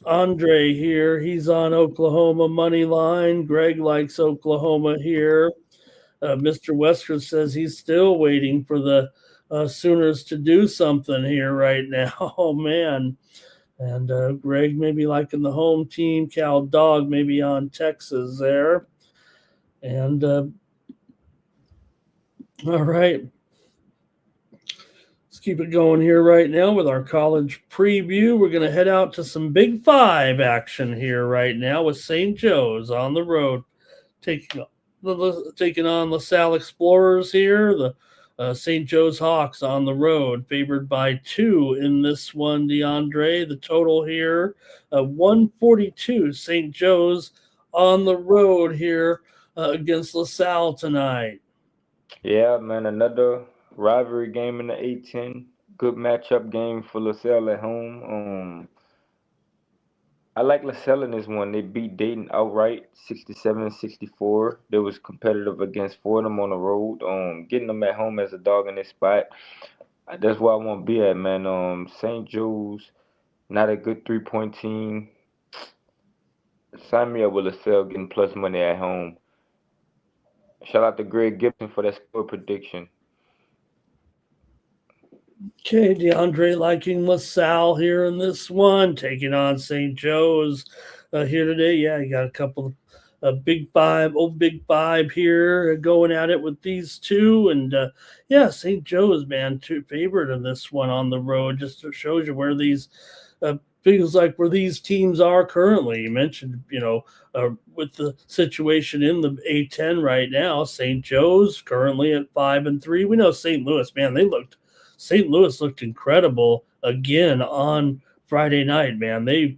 Andre here. He's on Oklahoma money line. Greg likes Oklahoma here. Mr. Wesker says he's still waiting for the Sooners to do something here right now. Oh, man. And Greg maybe liking the home team. Cal Dog maybe on Texas there. And all right. Let's keep it going here right now with our college preview. We're going to head out to some Big Five action here right now with St. Joe's on the road, taking on LaSalle Explorers here. The St. Joe's Hawks on the road, favored by 2 in this one, DeAndre. The total here, 142. St. Joe's on the road here against LaSalle tonight. Yeah, man, another rivalry game in the A10. Good matchup game for LaSalle at home. I like LaSalle in this one. They beat Dayton outright, 67-64. They was competitive against Fordham on the road. Getting them at home as a dog in this spot. That's where I want to be at, man. St. Joe's, not a good 3-point team. Sign me up with LaSalle getting plus money at home. Shout out to Greg Gibson for that score prediction. Okay, DeAndre liking LaSalle here in this one, taking on St. Joe's here today. Yeah, you got a couple of Big Five here going at it with these two. And yeah, St. Joe's, man, favorite in this one on the road. Just shows you where these feels like where these teams are currently. You mentioned, with the situation in the A10 right now, St. Joe's currently at 5-3. We know St. Louis, man, St. Louis looked incredible again on Friday night, man. They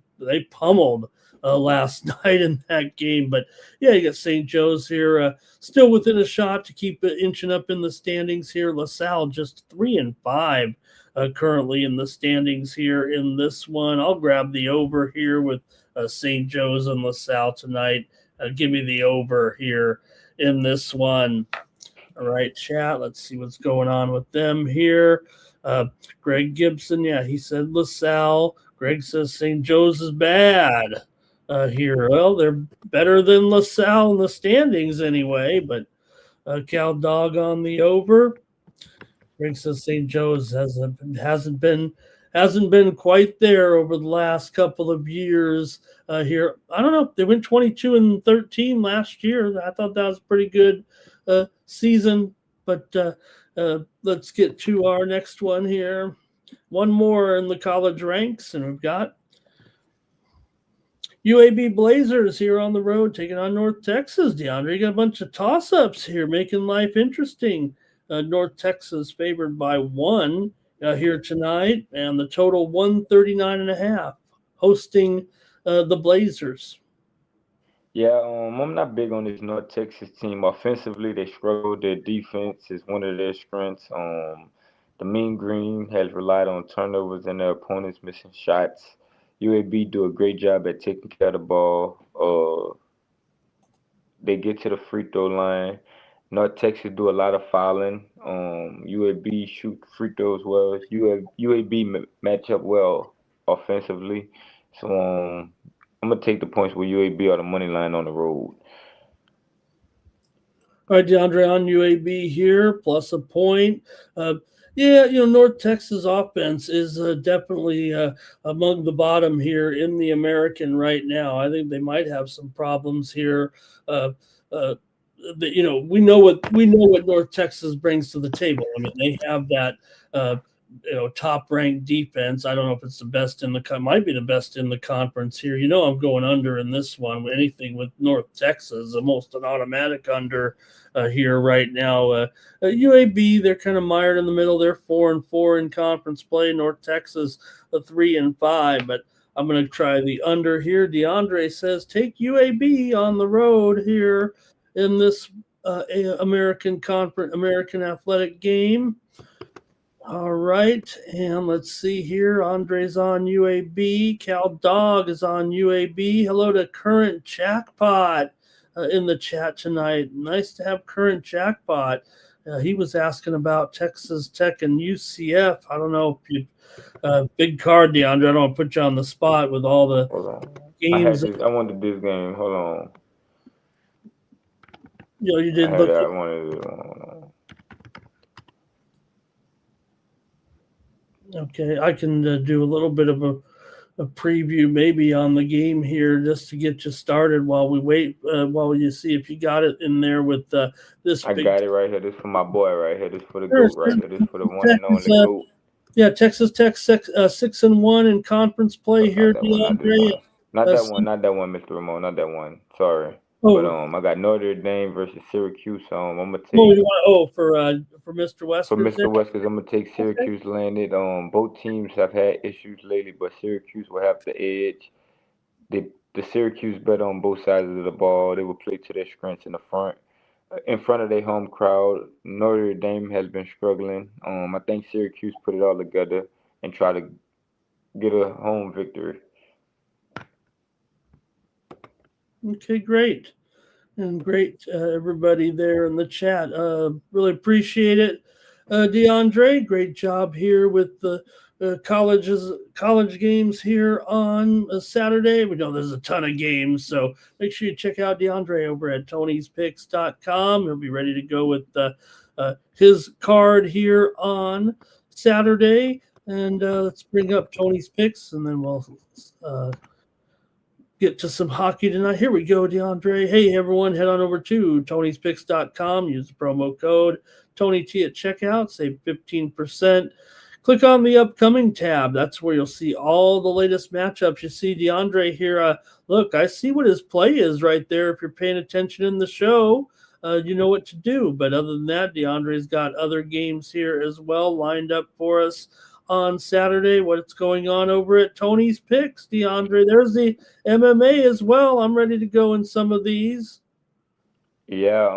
pummeled last night in that game. But yeah, you got St. Joe's here, still within a shot to keep it inching up in the standings here. LaSalle just 3-5 currently in the standings here in this one. I'll grab the over here with St. Joe's and LaSalle tonight. Give me the over here in this one. All right, chat. Let's see what's going on with them here. Greg Gibson, yeah, he said LaSalle. Greg says St. Joe's is bad here. Well, they're better than LaSalle in the standings anyway, but Cal Dog on the over. Greg says St. Joe's hasn't been quite there over the last couple of years here. I don't know. They went 22-13 last year. I thought that was a pretty good season, but let's get to our next one here. One more in the college ranks, and we've got UAB Blazers here on the road taking on North Texas. DeAndre, you got a bunch of toss-ups here, making life interesting. North Texas favored by 1 here tonight, and the total 139.5, hosting the Blazers. Yeah, I'm not big on this North Texas team. Offensively, they struggle. Their defense is one of their strengths. The Mean Green has relied on turnovers and their opponents missing shots. UAB do a great job at taking care of the ball. They get to the free throw line. North Texas do a lot of fouling. UAB shoot free throws well. UAB match up well offensively. So I'm gonna take the points with UAB or the money line on the road. All right, DeAndre on UAB here, plus a point. Yeah, North Texas offense is definitely among the bottom here in the American right now. I think they might have some problems here. We know what North Texas brings to the table. I mean, they have that top-ranked defense. I don't know if it's the best might be the best in the conference here. I'm going under in this one. Anything with North Texas, almost an automatic under here right now. UAB, they're kind of mired in the middle. They're 4-4 in conference play. North Texas, 3-5, but I'm going to try the under here. DeAndre says take UAB on the road here in this American Athletic game. All right, and let's see here. Andre's on UAB. Cal Dog is on UAB. Hello to Current Jackpot in the chat tonight. Nice to have Current Jackpot. He was asking about Texas Tech and UCF. I don't know if you big card, DeAndre. I don't want to put you on the spot with all the games. I wanted this game. Hold on. You I did had look. I wanted Okay, I can do a little bit of a preview maybe on the game here just to get you started while we wait, while you see if you got it in there with this I big. got it right here. This for my boy right here. This for the Sure, GOAT right here. This for the one Tech and is, only GOAT. yeah, Texas Tech 6-1 in conference Oh, play not here, that one. Not this DeAndre. one. Not Uh, that one. Not that one, Mr. Ramon. Not that one. Sorry. But oh, I got Notre Dame versus Syracuse. I'm gonna oh, take you want, for Mr. for Westers there. Mr. Westers. I'm gonna take Okay. Syracuse landed. Both teams have had issues lately, but Syracuse will have the edge. The Syracuse bet on both sides of the ball. They will play to their strengths in front of their home crowd. Notre Dame has been struggling. I think Syracuse put it all together and try to get a home victory. Okay, great. And great, everybody there in the chat. Really appreciate it. DeAndre, great job here with the college games here on a Saturday. We know there's a ton of games, so make sure you check out DeAndre over at Tony'sPicks.com. He'll be ready to go with his card here on Saturday. And let's bring up Tony's Picks, and then we'll get to some hockey tonight. Here we go, DeAndre. Hey, everyone, head on over to Tony'sPicks.com. Use the promo code TonyT at checkout. Save 15%. Click on the upcoming tab. That's where you'll see all the latest matchups. You see DeAndre here. Look, I see what his play is right there. If you're paying attention in the show, you know what to do. But other than that, DeAndre's got other games here as well lined up for us on Saturday. What's going on over at Tony's Picks, DeAndre? There's the MMA as well. I'm ready to go in some of these. Yeah,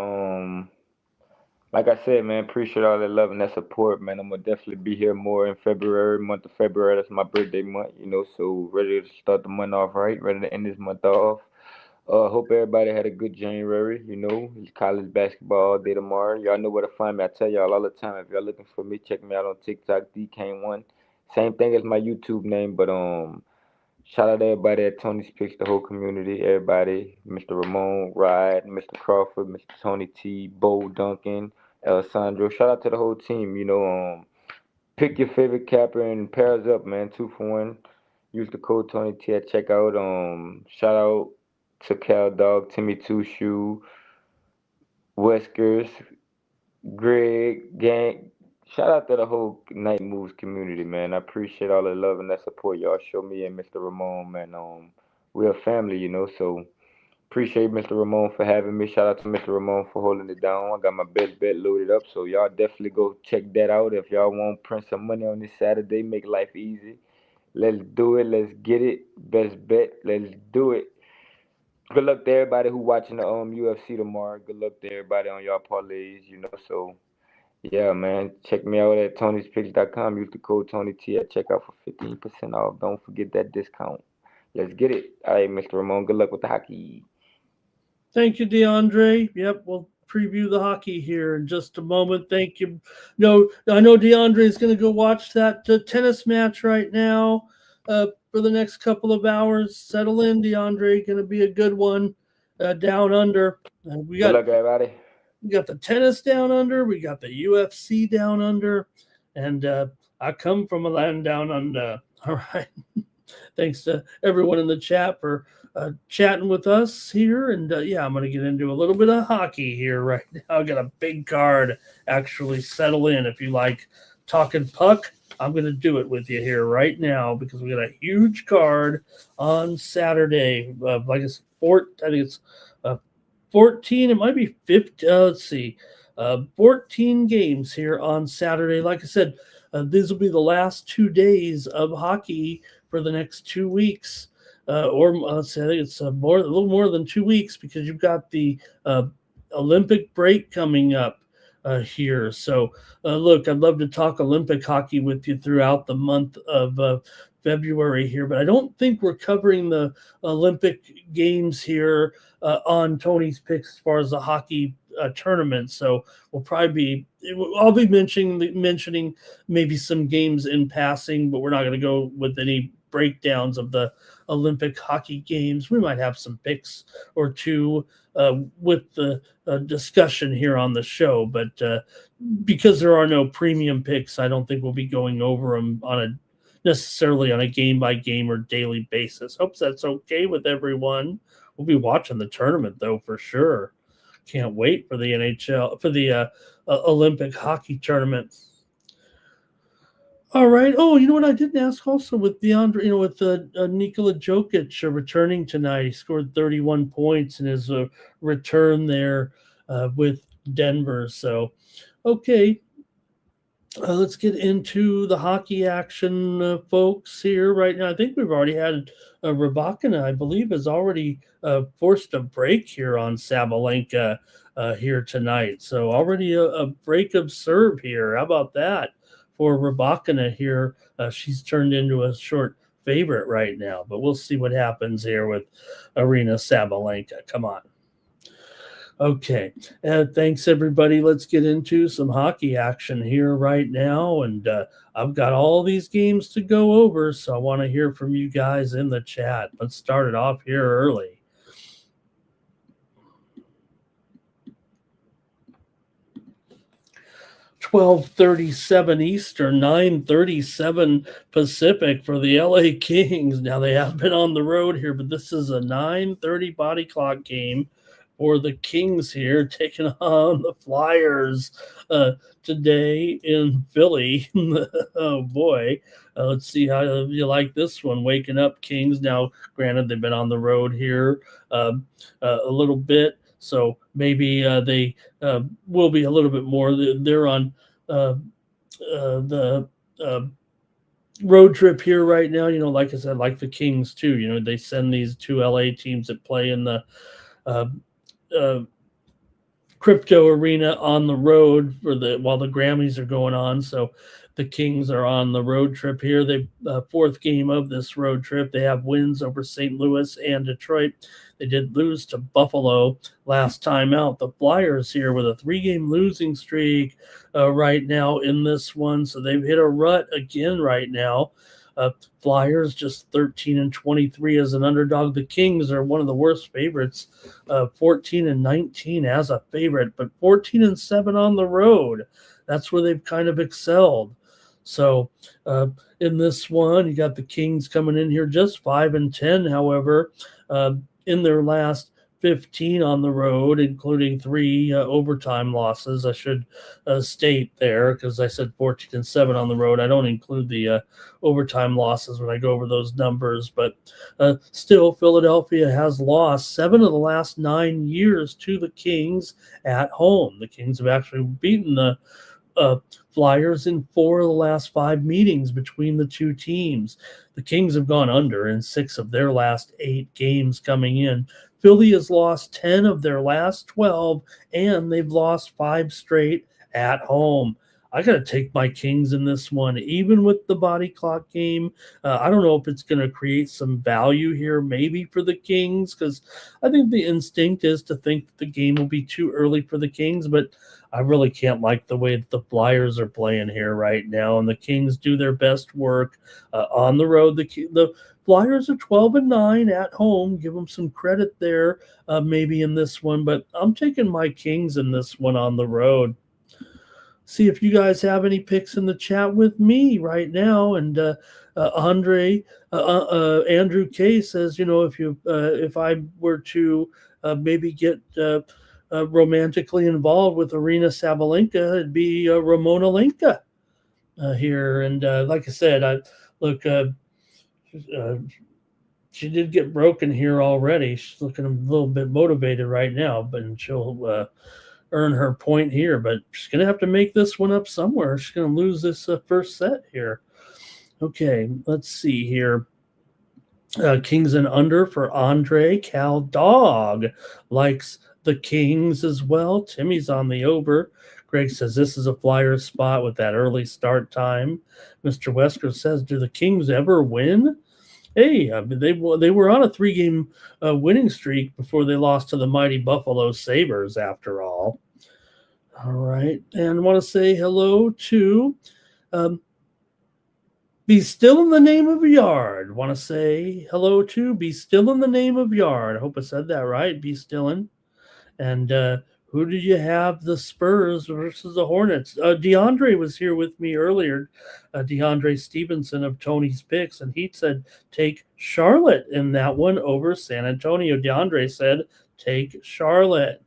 like I said, man, appreciate all that love and that support, man. I'm gonna definitely be here more in February, month of February. That's my birthday month, so ready to start the month off right, ready to end this month off. Hope everybody had a good January. It's college basketball all day tomorrow. Y'all know where to find me. I tell y'all all the time. If y'all looking for me, check me out on TikTok, DK1. Same thing as my YouTube name, but shout out to everybody at Tony's Picks, the whole community, everybody, Mr. Ramon, Ride, Mr. Crawford, Mr. Tony T, Bo Duncan, Alessandro. Shout out to the whole team. Pick your favorite capper and pair us up, man. 2 for 1. Use the code Tony T at checkout. Shout out to Cal Dog, Timmy Two Shoe, Weskers, Greg, Gang. Shout out to the whole Night Moves community, man. I appreciate all the love and that support y'all show me and Mr. Ramon, man. We're a family, so appreciate Mr. Ramon for having me. Shout out to Mr. Ramon for holding it down. I got my best bet loaded up, so y'all definitely go check that out. If y'all want to print some money on this Saturday, make life easy. Let's do it. Let's get it. Best bet. Let's do it. Good luck to everybody who watching the UFC tomorrow. Good luck to everybody on y'all parlays. So yeah, man. Check me out at Tony'sPicks.com. Use the code TonyT at checkout for 15% off. Don't forget that discount. Let's get it. All right, Mr. Ramon. Good luck with the hockey. Thank you, DeAndre. Yep, we'll preview the hockey here in just a moment. Thank you. No, I know DeAndre is going to go watch that tennis match right now for the next couple of hours. Settle in, DeAndre. Going to be a good one down under. We Good got luck, everybody. we got the tennis down under. We got the UFC down under. And I come from a land down under. All right. Thanks to everyone in the chat for chatting with us here. And I'm going to get into a little bit of hockey here right now. I got a big card actually settle in. If you like talking puck, I'm going to do it with you here right now because we got a huge card on Saturday. I think it's 14. It might be 50. Let's see. 14 games here on Saturday. Like I said, these will be the last 2 days of hockey for the next 2 weeks, or let's say I think it's a little more than 2 weeks because you've got the Olympic break coming up here. So, look, I'd love to talk Olympic hockey with you throughout the month of February here, but I don't think we're covering the Olympic Games here on Tony's Picks as far as the hockey tournament. So I'll be mentioning maybe some games in passing, but we're not going to go with any breakdowns of the Olympic hockey games. We might have some picks or two with the discussion here on the show, but because there are no premium picks, I don't think we'll be going over them necessarily on a game by game or daily basis. Hope that's okay with everyone. We'll be watching the tournament though for sure. Can't wait for the NHL for the Olympic hockey tournament. All right. Oh, you know what I didn't ask also with DeAndre, with Nikola Jokic returning tonight. He scored 31 points in his return there with Denver. So, okay. Let's get into the hockey action, folks, here right now. I think we've already had Rybakina, I believe, has already forced a break here on Sabalenka here tonight. So already a break of serve here. How about that for Rybakina here? She's turned into a short favorite right now, but we'll see what happens here with Aryna Sabalenka. Come on. Okay, thanks everybody. Let's get into some hockey action here right now, and I've got all these games to go over, so I want to hear from you guys in the chat. Let's start it off here early. $12:37 Eastern, 9:37 Pacific for the LA Kings. Now they have been on the road here, but this is a 9:30 body clock game for the Kings here, taking on the Flyers today in Philly. Oh boy, let's see how you like this one. Waking up Kings. Now, granted, they've been on the road here a little bit, so maybe they will be a little bit more. They're on the road trip here right now. Like I said, like the Kings too. They send these two LA teams that play in the crypto arena on the road while the Grammys are going on. So the Kings are on the road trip here. They fourth game of this road trip. They have wins over St. Louis and Detroit. They did lose to Buffalo last time out. The Flyers here with a 3-game losing streak right now in this one. So they've hit a rut again right now. Flyers just 13-23 as an underdog. The Kings are one of the worst favorites, 14-19 as a favorite, but 14-7 on the road. That's where they've kind of excelled. So in this one, you got the Kings coming in here just 5-10. However, in their last 15 on the road, including 3 overtime losses. I should state there, because I said 14-7 on the road. I don't include the overtime losses when I go over those numbers, but still, Philadelphia has lost 7 of the last 9 years to the Kings at home. The Kings have actually beaten the Flyers in 4 of the last 5 meetings between the two teams. The Kings have gone under in 6 of their last 8 games coming in. Philly has lost 10 of their last 12, and they've lost 5 straight at home. I got to take my Kings in this one, even with the body clock game. I don't know if it's going to create some value here, maybe for the Kings, because I think the instinct is to think that the game will be too early for the Kings, but I really can't like the way that the Flyers are playing here right now, and the Kings do their best work on the road. The Flyers are 12-9 at home. Give them some credit there, maybe in this one, but I'm taking my Kings in this one on the road. See if you guys have any picks in the chat with me right now. And Andrew K says, if I were to maybe get romantically involved with Aryna Sabalenka, it'd be Ramona Lenka here. And like I said, she did get broken here already. She's looking a little bit motivated right now, but she'll earn her point here, but she's going to have to make this one up somewhere. She's going to lose this first set here. Okay, let's see here. Kings and under for Andre. Cal Dog likes the Kings as well. Timmy's on the over. Greg says this is a Flyer spot with that early start time. Mr. Wesker says, do the Kings ever win? Hey, they were on a 3-game winning streak before they lost to the mighty Buffalo Sabres, after all. All right, and I want to say hello to Be Still in the Name of Yard. Want to say hello to Be Still in the Name of Yard. I hope I said that right. Be Stillin'. And who do you have? The Spurs versus the Hornets. DeAndre was here with me earlier. DeAndre Stevenson of Tony's Picks, and he said take Charlotte in that one over San Antonio. DeAndre said take Charlotte.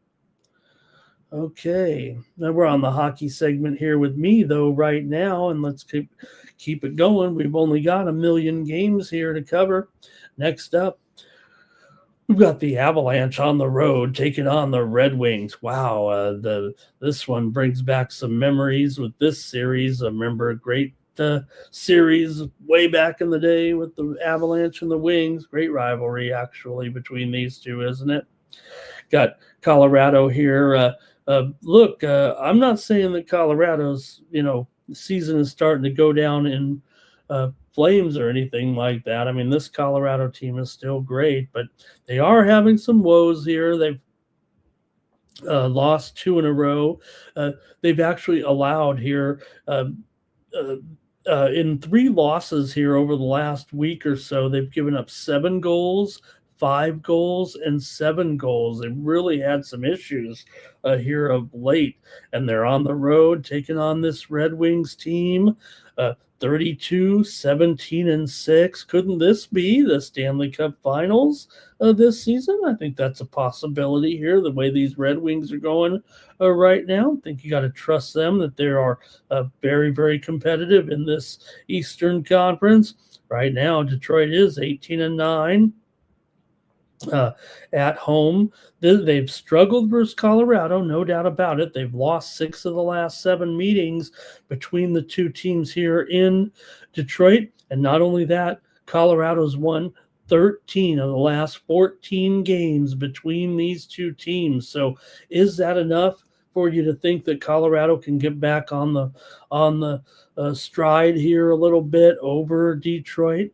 Okay, now we're on the hockey segment here with me though right now, and let's keep it going. We've only got a million games here to cover. Next up, we've got the Avalanche on the road taking on the Red Wings. Wow, this one brings back some memories with this series. I remember a great series way back in the day with the Avalanche and the Wings. Great rivalry actually between these two, isn't it? Got Colorado here. Look, I'm not saying that Colorado's season is starting to go down in flames or anything like that. I mean, this Colorado team is still great, but they are having some woes here. They've lost 2 in a row. They've actually allowed here in 3 losses here over the last week or so. They've given up 7 goals, 5 goals, and 7 goals. They really had some issues here of late, and they're on the road taking on this Red Wings team. 32, 17, and 6. Couldn't this be the Stanley Cup Finals this season? I think that's a possibility here, the way these Red Wings are going right now. I think you got to trust them that they are very, very competitive in this Eastern Conference. Right now, Detroit is 18-9. At home. They've struggled versus Colorado, no doubt about it. They've lost 6 of the last 7 meetings between the two teams here in Detroit. And not only that, Colorado's won 13 of the last 14 games between these two teams. So is that enough for you to think that Colorado can get back on the stride here a little bit over Detroit?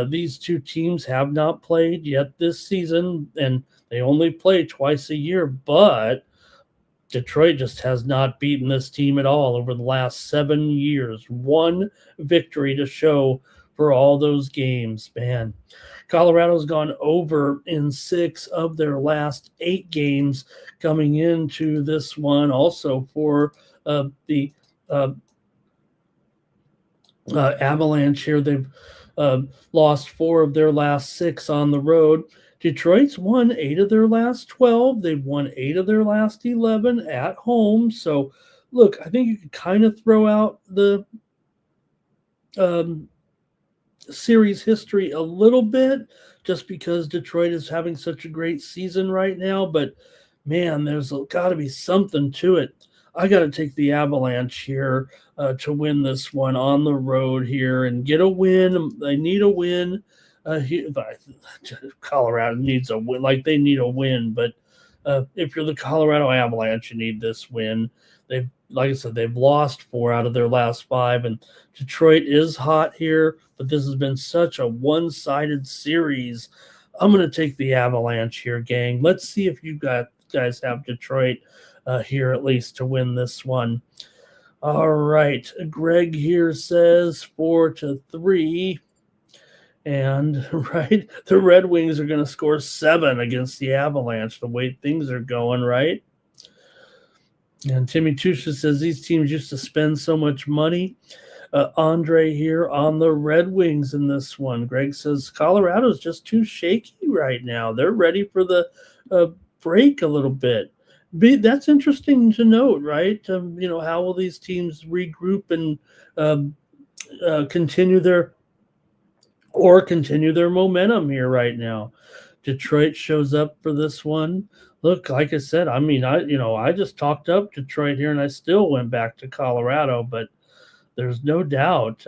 These two teams have not played yet this season, and they only play twice a year, but Detroit just has not beaten this team at all over the last 7 years. 1 victory to show for all those games, man. Colorado's gone over in 6 of their last 8 games coming into this one. Also for the Avalanche here, they've lost 4 of their last 6 on the road. Detroit's won 8 of their last 12. They've won 8 of their last 11 at home. So, look, I think you could kind of throw out the series history a little bit just because Detroit is having such a great season right now. But, man, there's got to be something to it. I got to take the Avalanche here to win this one on the road here and get a win. They need a win. Colorado needs a win. Like, they need a win. But if you're the Colorado Avalanche, you need this win. Like I said, they've lost 4 out of their last 5. And Detroit is hot here. But this has been such a one-sided series. I'm going to take the Avalanche here, gang. Let's see if you guys have Detroit here at least to win this one. All right. Greg here says 4-3. And, right, the Red Wings are going to score 7 against the Avalanche, the way things are going, right? And Timmy Tusha says these teams used to spend so much money. Andre here on the Red Wings in this one. Greg says Colorado's just too shaky right now. They're ready for the break a little bit. That's interesting to note, right? How will these teams regroup and continue their momentum here right now? Detroit shows up for this one. Look, like I said, I mean, I just talked up Detroit here, and I still went back to Colorado, but there's no doubt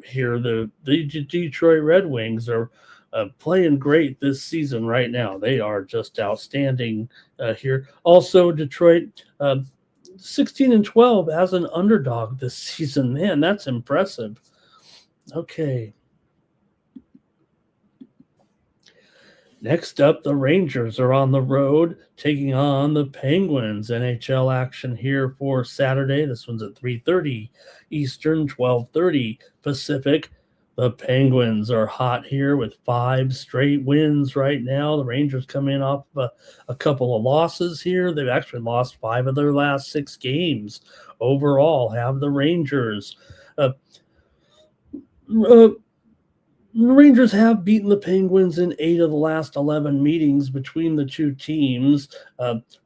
here the Detroit Red Wings are playing great this season right now. They are just outstanding here. Also, Detroit 16-12 as an underdog this season. Man, that's impressive. Okay. Next up, the Rangers are on the road taking on the Penguins. NHL action here for Saturday. This one's at 3:30 Eastern, 12:30 Pacific. The Penguins are hot here with 5 straight wins right now. The Rangers come in off a couple of losses here. They've actually lost 5 of their last 6 games overall. Have the Rangers. Uh, uh, the Rangers have beaten the Penguins in 8 of the last 11 meetings between the two teams.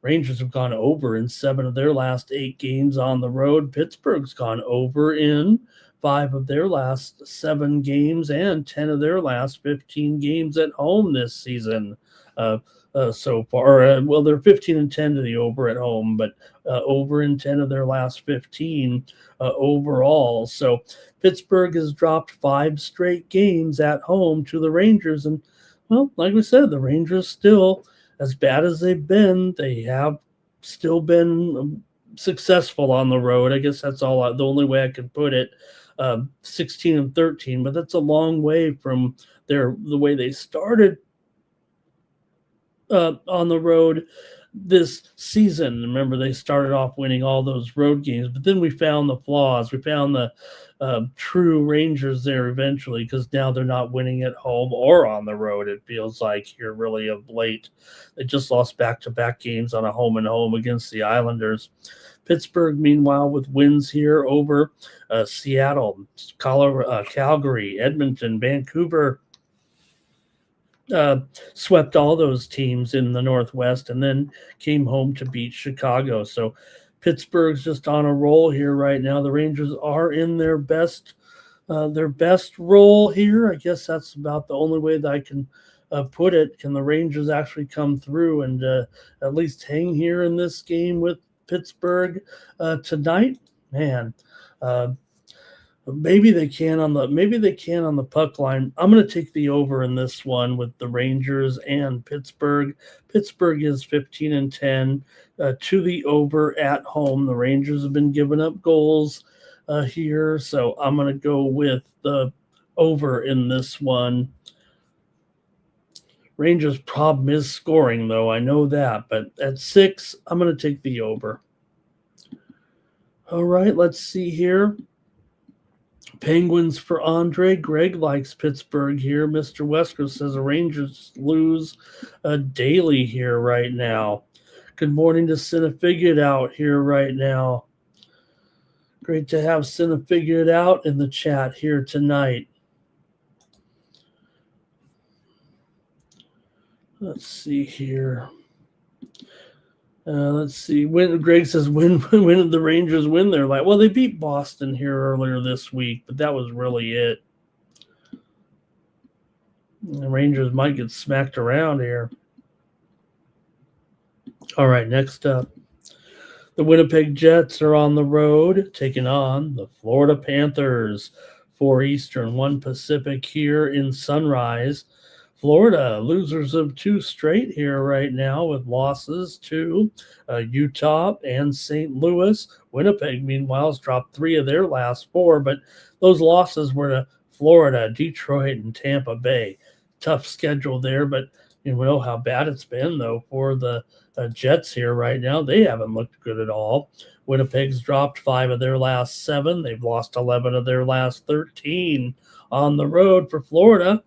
Rangers have gone over in 7 of their last 8 games on the road. Pittsburgh's gone over in 5 of their last 7 games and 10 of their last 15 games at home this season. So far, well, they're 15-10 to the over at home, but over in 10 of their last 15 overall. So Pittsburgh has dropped 5 straight games at home to the Rangers. And, well, like we said, the Rangers still, as bad as they've been, they have still been successful on the road. I guess that's the only way I could put it. 16-13, but that's a long way from the way they started on the road this season. Remember, they started off winning all those road games, but then we found the flaws. We found the true Rangers there eventually, because now they're not winning at home or on the road, it feels like, here really of late. They just lost back-to-back games on a home-and-home against the Islanders. Pittsburgh, meanwhile, with wins here over Seattle, Calgary, Edmonton, Vancouver, swept all those teams in the Northwest and then came home to beat Chicago. So Pittsburgh's just on a roll here right now. The Rangers are in their best role here. I guess that's about the only way that I can put it. Can the Rangers actually come through and at least hang here in this game with Pittsburgh tonight? Man, maybe they can on the puck line. I'm going to take the over in this one with the Rangers and Pittsburgh. Pittsburgh is 15-10 to the over at home. The Rangers have been giving up goals here, so I'm going to go with the over in this one. Rangers' problem is scoring, though. I know that, but at 6, I'm going to take the over. All right, let's see here. Penguins for Andre. Greg likes Pittsburgh here. Mr. Wesker says the Rangers lose daily here right now. Good morning to Cinna Figured Out here right now. Great to have Cinna Figured Out in the chat here tonight. Let's see here. Let's see. Greg says, when did the Rangers win their life? Well, they beat Boston here earlier this week, but that was really it. The Rangers might get smacked around here. All right, next up. The Winnipeg Jets are on the road, taking on the Florida Panthers. 4 Eastern, 1 Pacific here in Sunrise. Florida, losers of 2 straight here right now with losses to Utah and St. Louis. Winnipeg, meanwhile, has dropped 3 of their last 4, but those losses were to Florida, Detroit, and Tampa Bay. Tough schedule there, but you know how bad it's been, though, for the Jets here right now. They haven't looked good at all. Winnipeg's dropped 5 of their last 7. They've lost 11 of their last 13 on the road for Florida.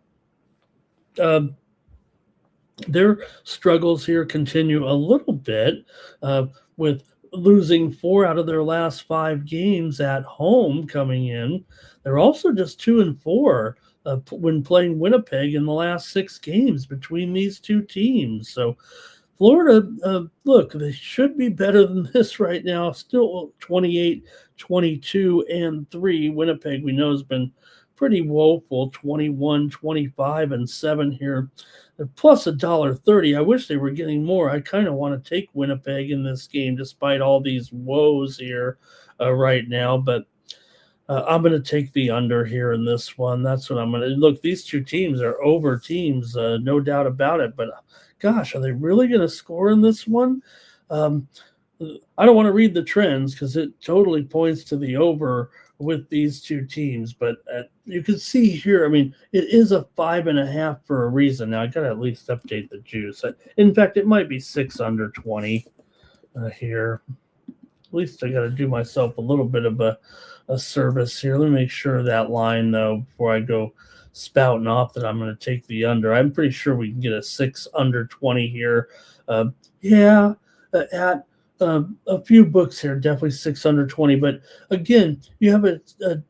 Their struggles here continue a little bit with losing 4 out of their last 5 games at home coming in. They're also just 2-4 when playing Winnipeg in the last 6 games between these two teams. So Florida, look, they should be better than this right now. Still 28, 22, and 3. Winnipeg, we know, has been pretty woeful, 21, 25, and 7 here. They're plus $1.30. I wish they were getting more. I kind of want to take Winnipeg in this game despite all these woes here right now. But I'm going to take the under here in this one. That's what I'm going to look. These two teams are over teams, no doubt about it. But gosh, are they really going to score in this one? I don't want to read the trends because it totally points to the over with these two teams. But you can see here, I mean, it is a 5.5 for a reason. Now I got to at least update the juice. In fact, it might be 6 under 20 here. At least I got to do myself a little bit of a service here. Let me make sure that line, though, before I go spouting off that I'm going to take the under. I'm pretty sure we can get a 6 under 20 here. At a few books here, definitely 6 under 20. But again, you have a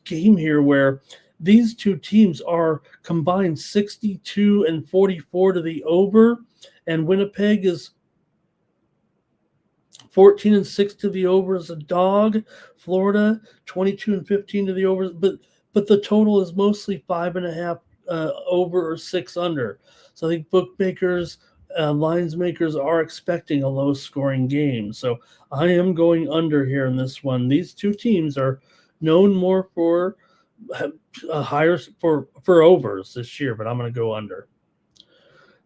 game here where these two teams are combined 62 and 44 to the over, and Winnipeg is 14 and 6 to the over as a dog. Florida 22 and 15 to the over, but the total is mostly 5.5 over or 6 under. So I think bookmakers, lines makers are expecting a low scoring game. So I am going under here in this one. These two teams are known more for higher for overs this year, but I'm going to go under.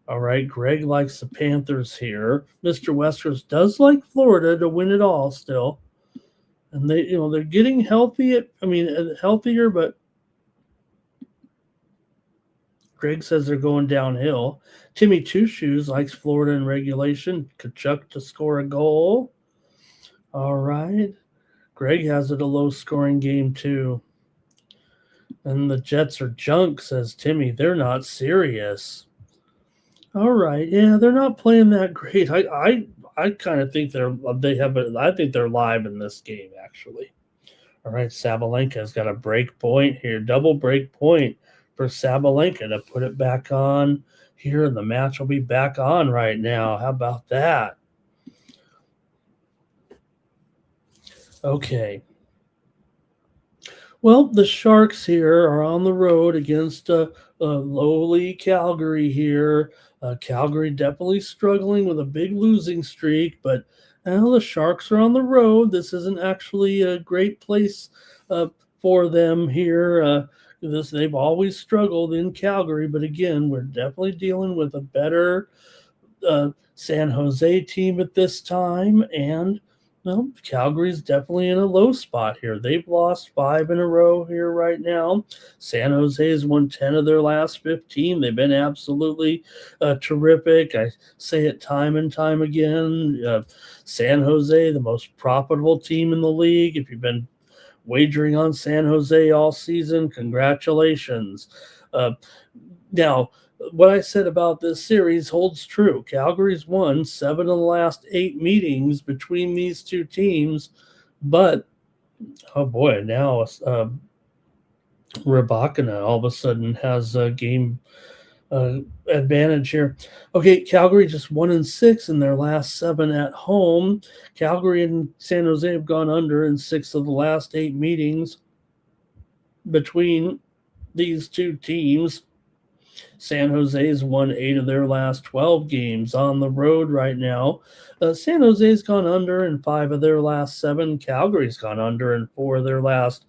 All right, Greg likes the Panthers here. Mr. Westers does like Florida to win it all still. And they're getting healthier, but Greg says they're going downhill. Timmy Two Shoes likes Florida in regulation. Kachuk to score a goal. All right. Greg has it a low-scoring game, too. And the Jets are junk, says Timmy. They're not serious. All right. Yeah, they're not playing that great. I kind of think I think they're live in this game, actually. All right, Sabalenka's got a break point here. Double break point for Sabalenka to put it back on here. The match will be back on right now. How about that? Okay. Well, the Sharks here are on the road against lowly Calgary here. Calgary definitely struggling with a big losing streak, but now the Sharks are on the road. This isn't actually a great place for them here. They've always struggled in Calgary, but again, we're definitely dealing with a better San Jose team at this time, and well, Calgary's definitely in a low spot here. They've lost 5 in a row here right now. San Jose has won 10 of their last 15. They've been absolutely terrific. I say it time and time again. San Jose, the most profitable team in the league. If you've been wagering on San Jose all season, congratulations. Now, what I said about this series holds true. Calgary's won 7 of the last 8 meetings between these two teams, but oh boy, now Rybakina all of a sudden has a game advantage here. Okay, Calgary just 1-6 in their last 7 at home. Calgary and San Jose have gone under in 6 of the last 8 meetings between these two teams. San Jose has won 8 of their last 12 games on the road right now. San Jose's gone under in 5 of their last 7. Calgary's gone under in 4 of their last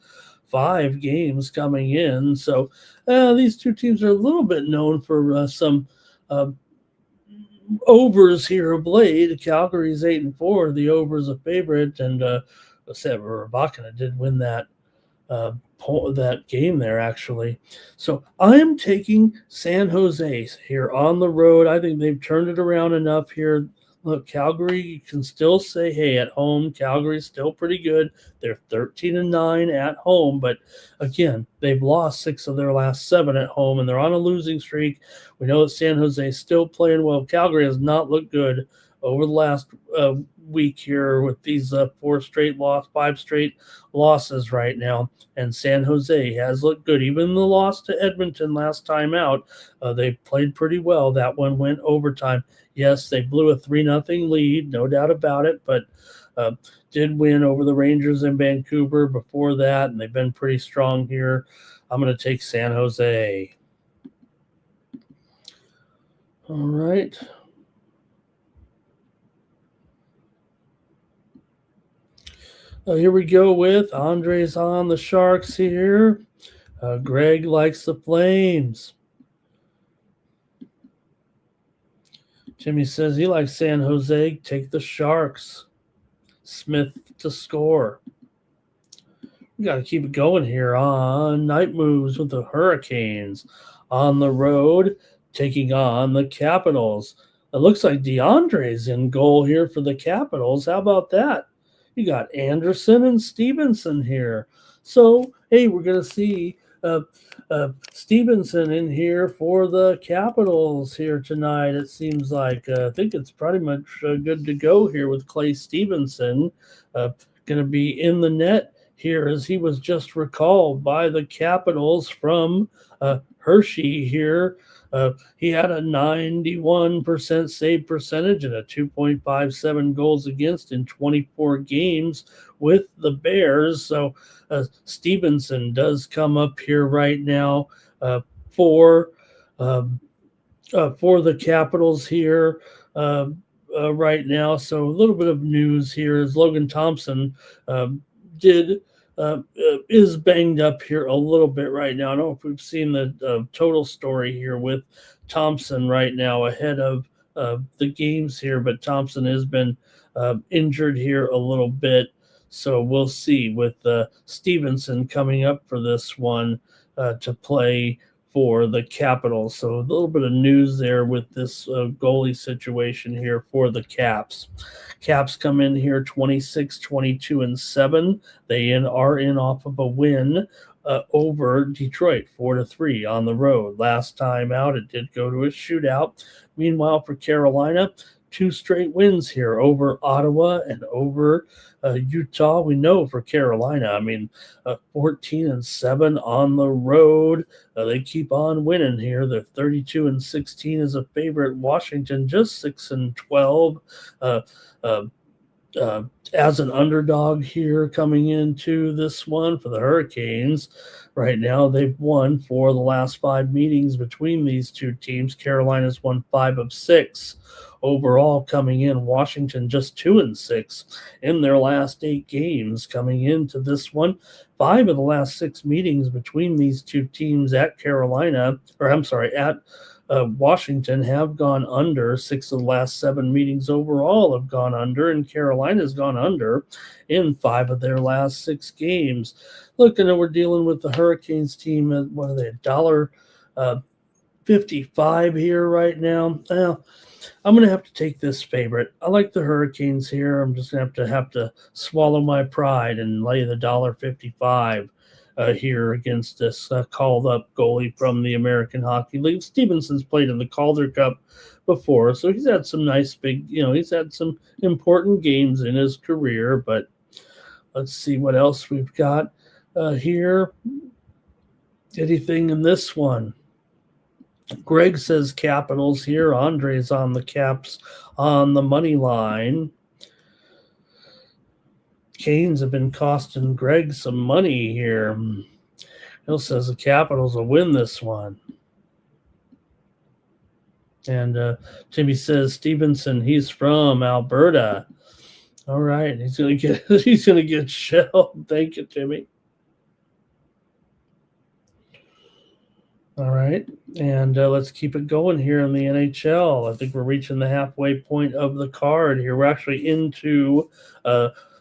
5 games coming in. So these two teams are a little bit known for some overs here of late. Calgary's 8-4. The over is a favorite, and Rybakina did win that game there, actually. So I am taking San Jose here on the road. I think they've turned it around enough here. Look, Calgary, you can still say, hey, at home, Calgary's still pretty good. They're 13-9 at home, but again, they've lost 6 of their last 7 at home, and they're on a losing streak. We know that San Jose is still playing well. Calgary has not looked good over the last week here with these 5 straight losses right now, and San Jose has looked good. Even the loss to Edmonton last time out, they played pretty well. That one went overtime. Yes, they blew a 3-0 lead, no doubt about it, but did win over the Rangers in Vancouver before that, and they've been pretty strong here. I'm going to take San Jose. All right. Here we go with Andre's on the Sharks here. Greg likes the Flames. Jimmy says he likes San Jose. Take the Sharks. Smith to score. We got to keep it going here on Night Moves with the Hurricanes on the road, taking on the Capitals. It looks like DeAndre's in goal here for the Capitals. How about that? You got Anderson and Stevenson here. So, hey, we're going to see Stevenson in here for the Capitals here tonight. It seems like I think it's pretty much good to go here with Clay Stevenson going to be in the net here as he was just recalled by the Capitals from Hershey here. He had a 91% save percentage and a 2.57 goals against in 24 games with the Bears. So Stevenson does come up here right now for the Capitals here right now. So a little bit of news here is Logan Thompson is banged up here a little bit right now. I don't know if we've seen the total story here with Thompson right now ahead of the games here, but Thompson has been injured here a little bit. So we'll see with Stevenson coming up for this one to play for the Capitals. So a little bit of news there with this goalie situation here for the Caps. Caps come in here 26, 22, and 7. They are in off of a win over Detroit 4-3 on the road. Last time out, it did go to a shootout. Meanwhile, for Carolina, 2 straight wins here over Ottawa and over Utah. We know for Carolina, 14-7 on the road. They keep on winning here. They're 32-16 as a favorite. Washington just 6-12 as an underdog here coming into this one for the Hurricanes. Right now, they've won 4 of the last 5 meetings between these two teams. Carolina's won 5 of 6. Overall, coming in, Washington just 2-6 in their last 8 games coming into this one. 5 of the last 6 meetings between these two teams at Washington have gone under. 6 of the last 7 meetings overall have gone under, and Carolina's gone under in 5 of their last 6 games. Looking at, we're dealing with the Hurricanes team at, what are they, $1.55 here right now. I'm going to have to take this favorite. I like the Hurricanes here. I'm just going to have to swallow my pride and lay the $1.55 here against this called-up goalie from the American Hockey League. Stevenson's played in the Calder Cup before, so he's had some nice he's had some important games in his career, but let's see what else we've got here. Anything in this one? Greg says Capitals here. Andre's on the Caps on the money line. Canes have been costing Greg some money here. Bill says the Capitals will win this one. And Timmy says Stevenson, he's from Alberta. All right, he's gonna get shelled. Thank you, Timmy. All right, and let's keep it going here in the NHL. I think we're reaching the halfway point of the card here. We're actually into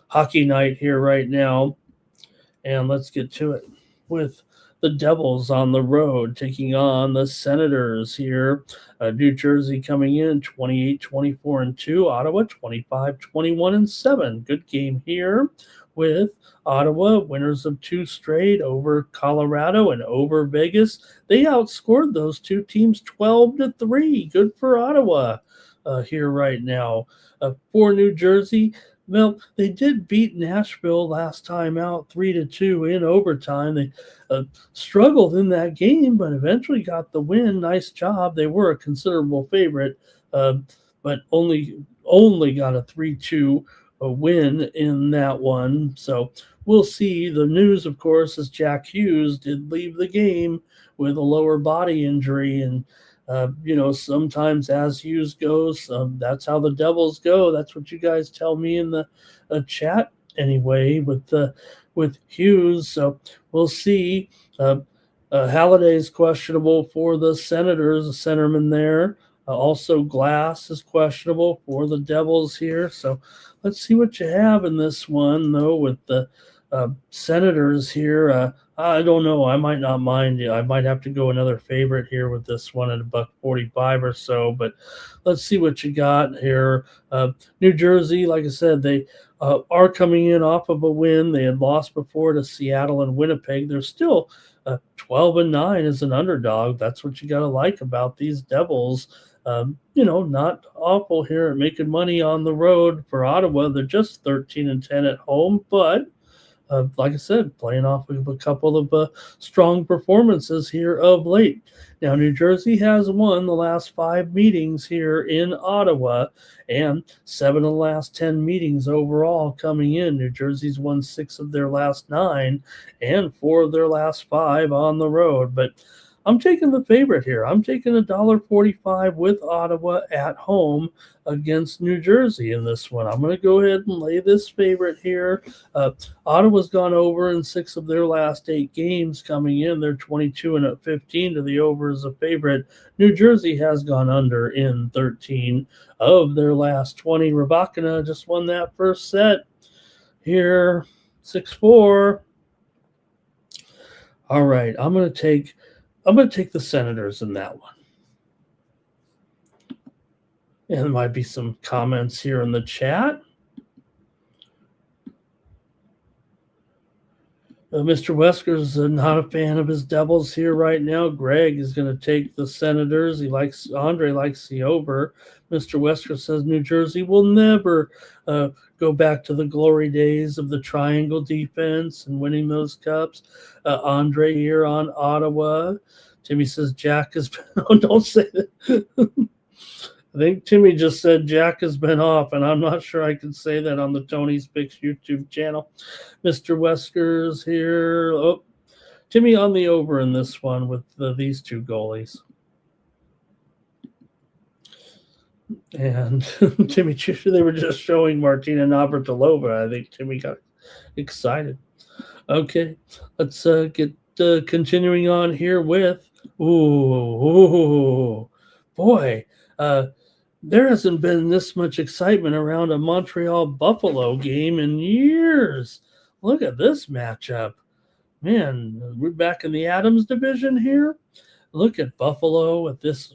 hockey night here right now, and let's get to it with the Devils on the road taking on the Senators here. New Jersey coming in 28-24-2, Ottawa 25-21-7. Good game here with Ottawa, winners of 2 straight over Colorado and over Vegas. They outscored those two teams 12-3. Good for Ottawa here right now. For New Jersey, well, they did beat Nashville last time out 3-2 in overtime. They struggled in that game, but eventually got the win. Nice job. They were a considerable favorite, but only got a 3-2 win in that one. So we'll see. The news, of course, is Jack Hughes did leave the game with a lower body injury, and sometimes as Hughes goes, that's how the Devils go. That's what you guys tell me in the chat anyway with Hughes. So we'll see. Halliday's questionable for the Senators, a centerman there. Also, Glass is questionable for the Devils here. So let's see what you have in this one, though, with the Senators here. I don't know. I might not mind. I might have to go another favorite here with this one at $1.45 or so. But let's see what you got here. New Jersey, like I said, they are coming in off of a win. They had lost before to Seattle and Winnipeg. They're still 12-9 as an underdog. That's what you got to like about these Devils. Not awful here at making money on the road for Ottawa. They're just 13-10 at home, but like I said, playing off of a couple of strong performances here of late. Now, New Jersey has won the last 5 meetings here in Ottawa and 7 of the last 10 meetings overall coming in. New Jersey's won 6 of their last 9 and 4 of their last 5 on the road. But I'm taking the favorite here. I'm taking $1.45 with Ottawa at home against New Jersey in this one. I'm going to go ahead and lay this favorite here. Ottawa's gone over in 6 of their last 8 games coming in. They're 22-15 to the over as a favorite. New Jersey has gone under in 13 of their last 20. Rybakina just won that first set here, 6-4. All right, I'm going to take the Senators in that one. And there might be some comments here in the chat. Mr. Wesker's not a fan of his Devils here right now. Greg is going to take the Senators. Andre likes the over. Mr. Wesker says New Jersey will never go back to the glory days of the triangle defense and winning those cups. Andre here on Ottawa. Timmy says Jack has been on. Don't say that. I think Timmy just said Jack has been off, and I'm not sure I can say that on the Tony's Picks YouTube channel. Mr. Wesker's here. Oh, Timmy on the over in this one with these 2 goalies. And Timmy, they were just showing Martina Navratilova. I think Timmy got excited. Okay, let's get continuing on here with, boy, there hasn't been this much excitement around a Montreal-Buffalo game in years. Look at this matchup. Man, we're back in the Adams division here. Look at Buffalo with this.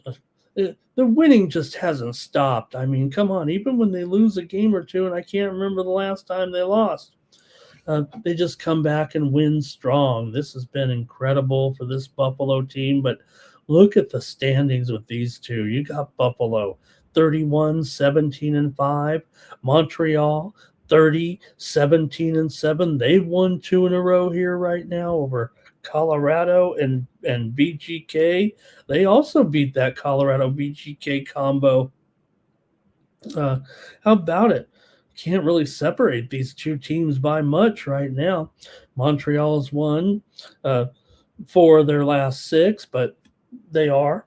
The winning just hasn't stopped. I mean, come on. Even when they lose a game or two, and I can't remember the last time they lost, they just come back and win strong. This has been incredible for this Buffalo team, but look at the standings with these two. You got Buffalo 31-17-5, Montreal 30-17-7. They've won 2 in a row here right now over Colorado and VGK. They also beat that Colorado VGK combo. How about it? Can't really separate these 2 teams by much right now. Montreal's won 4 of their last 6, but they are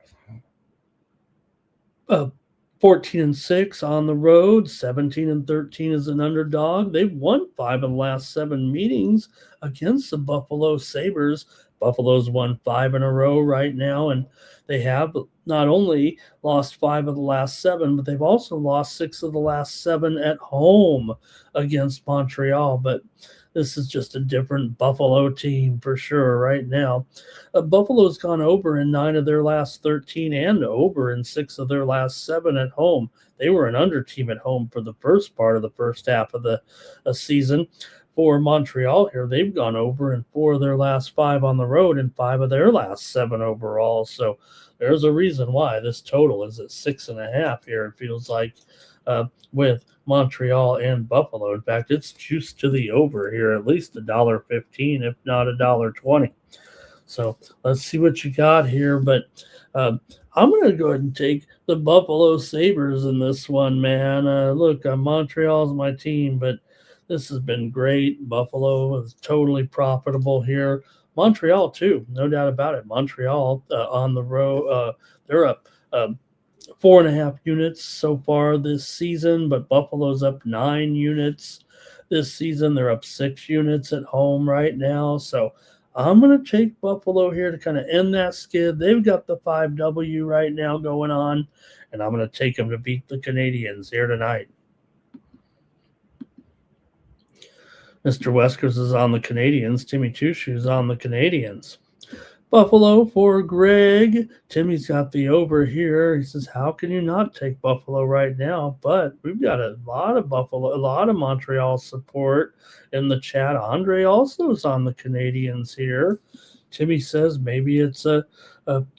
14-6 on the road, 17-13 as an underdog. They've won 5 of the last 7 meetings against the Buffalo Sabres. Buffalo's won 5 in a row right now, and they have not only lost 5 of the last 7, but they've also lost 6 of the last 7 at home against Montreal. But this is just a different Buffalo team for sure right now. Buffalo's gone over in 9 of their last 13 and over in 6 of their last 7 at home. They were an under team at home for the first part of the first half of the season. For Montreal here, they've gone over in 4 of their last 5 on the road and 5 of their last 7 overall. So there's a reason why this total is at 6.5 here. It feels like with Montreal and Buffalo. In fact, it's juiced to the over here, at least $1.15, if not $1.20. So let's see what you got here. But I'm going to go ahead and take the Buffalo Sabres in this one, man. Look, Montreal's my team, but this has been great. Buffalo is totally profitable here. Montreal, too, no doubt about it. Montreal on the road, they're up 4.5 units so far this season, but Buffalo's up 9 units this season. They're up 6 units at home right now. So I'm going to take Buffalo here to kind of end that skid. They've got the 5W right now going on, and I'm going to take them to beat the Canadiens here tonight. Mr. Weskers is on the Canadians. Timmy Two Shoes on the Canadians. Buffalo for Greg. Timmy's got the over here. He says, how can you not take Buffalo right now? But we've got a lot of Buffalo, a lot of Montreal support in the chat. Andre also is on the Canadians here. Timmy says maybe it's a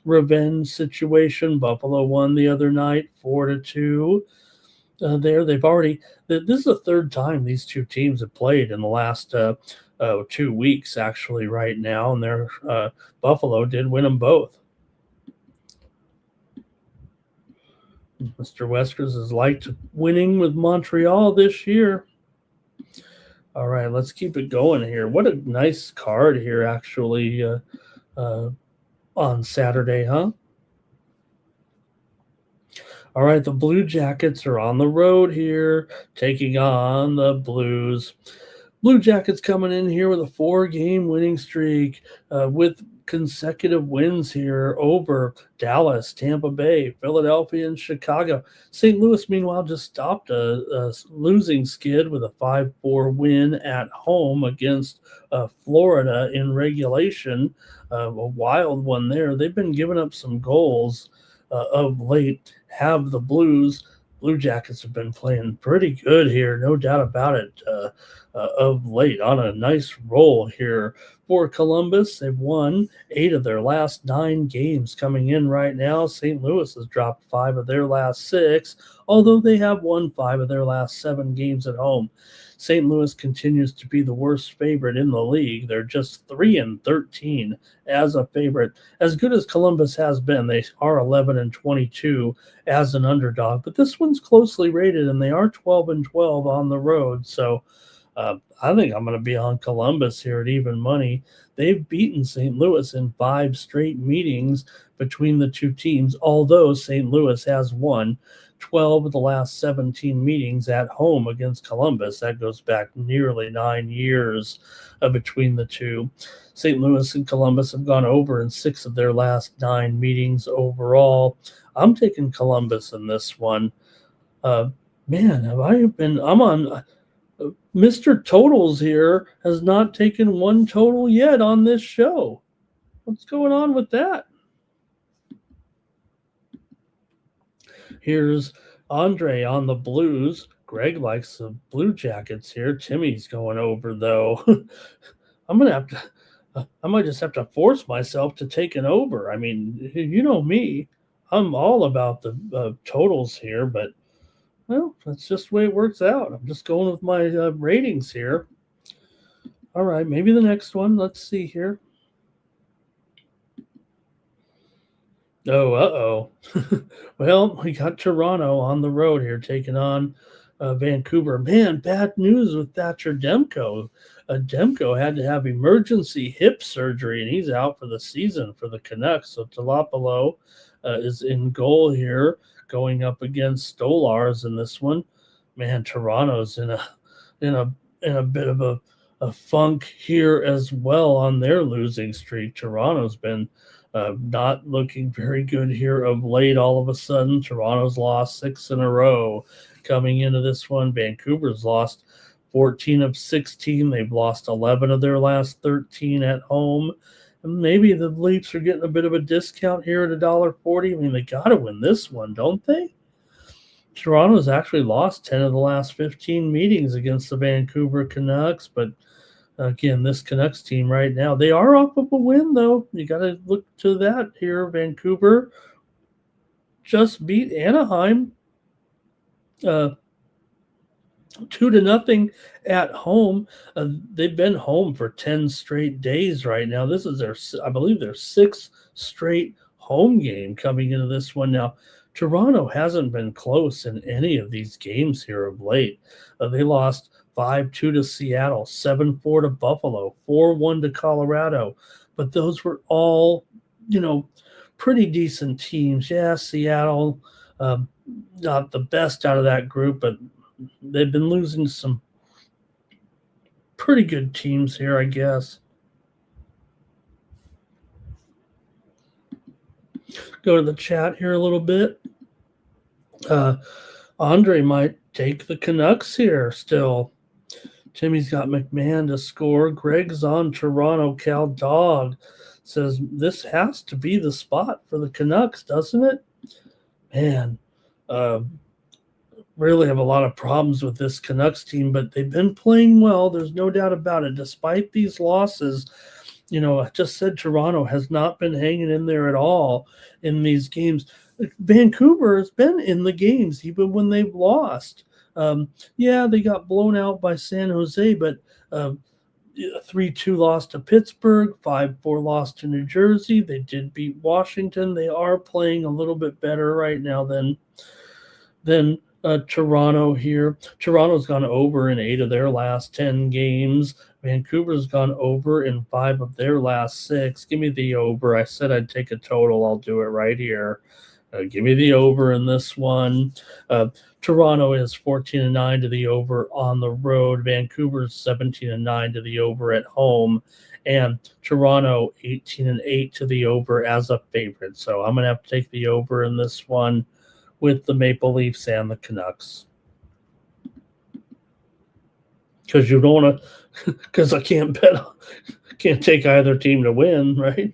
revenge situation. Buffalo won the other night 4-2. They've already, this is the third time these two teams have played in the last 2 weeks actually right now, and they're Buffalo did win them both. Mr. Weskers has liked winning with Montreal this year. All right, let's keep it going here. What a nice card here actually on Saturday, huh? All right, the Blue Jackets are on the road here, taking on the Blues. Blue Jackets coming in here with a 4-game winning streak with consecutive wins here over Dallas, Tampa Bay, Philadelphia, and Chicago. St. Louis, meanwhile, just stopped a losing skid with a 5-4 win at home against Florida in regulation. A wild one there. They've been giving up some goals of late. Have the Blue Jackets have been playing pretty good here, no doubt about it, of late, on a nice roll here for Columbus. They've won 8 of their last 9 games coming in right now. St. Louis has dropped 5 of their last 6, although they have won 5 of their last 7 games at home. St. Louis continues to be the worst favorite in the league. They're just 3-13 as a favorite. As good as Columbus has been, they are 11-22 as an underdog. But this one's closely rated, and they are 12-12 on the road. So I think I'm going to be on Columbus here at even money. They've beaten St. Louis in 5 straight meetings between the two teams, although St. Louis has won 12 of the last 17 meetings at home against Columbus. That goes back nearly 9 years between the two. St. Louis and Columbus have gone over in 6 of their last 9 meetings overall. I'm taking Columbus in this one. Man, I'm on Mr. Totals here has not taken one total yet on this show. What's going on with that? Here's Andre on the Blues. Greg likes the Blue Jackets here. Timmy's going over, though. I might just have to force myself to take an over. I mean, you know me. I'm all about the totals here, but, well, that's just the way it works out. I'm just going with my ratings here. All right, maybe the next one. Let's see here. Oh, well, we got Toronto on the road here taking on Vancouver. Man, bad news with Thatcher Demko. Demko had to have emergency hip surgery, and he's out for the season for the Canucks. So Talapalo is in goal here, going up against Stolars in this one. Man, Toronto's in a bit of a funk here as well on their losing streak. Toronto's been not looking very good here of late. All of a sudden, Toronto's lost 6 in a row coming into this one. Vancouver's lost 14 of 16. They've lost 11 of their last 13 at home. And maybe the Leafs are getting a bit of a discount here at $1.40. I mean, they got to win this one, don't they? Toronto's actually lost 10 of the last 15 meetings against the Vancouver Canucks, but again, this Canucks team right now, they are off of a win, though. You got to look to that here. Vancouver just beat Anaheim 2-0 at home. They've been home for 10 straight days right now. This is I believe, their 6th straight home game coming into this one. Now, Toronto hasn't been close in any of these games here of late. They lost 5-2 to Seattle, 7-4 to Buffalo, 4-1 to Colorado. But those were all, pretty decent teams. Yeah, Seattle, not the best out of that group, but they've been losing some pretty good teams here, I guess. Go to the chat here a little bit. Andre might take the Canucks here still. Timmy's got McMahon to score. Greg's on Toronto. Cal Dog says this has to be the spot for the Canucks, doesn't it? Man, really have a lot of problems with this Canucks team, but they've been playing well. There's no doubt about it. Despite these losses, I just said Toronto has not been hanging in there at all in these games. Vancouver has been in the games even when they've lost. They got blown out by San Jose, but 3-2 loss to Pittsburgh, 5-4 loss to New Jersey. They did beat Washington. They are playing a little bit better right now than Toronto here. Toronto's gone over in 8 of their last 10 games. Vancouver's gone over in 5 of their last 6. Give me the over. I said I'd take a total. I'll do it right here. Give me the over in this one. Toronto is 14-9 to the over on the road. Vancouver's 17-9 to the over at home. And Toronto 18-8 to the over as a favorite. So I'm going to have to take the over in this one with the Maple Leafs and the Canucks. Because you don't want to, because I can't take either team to win, right?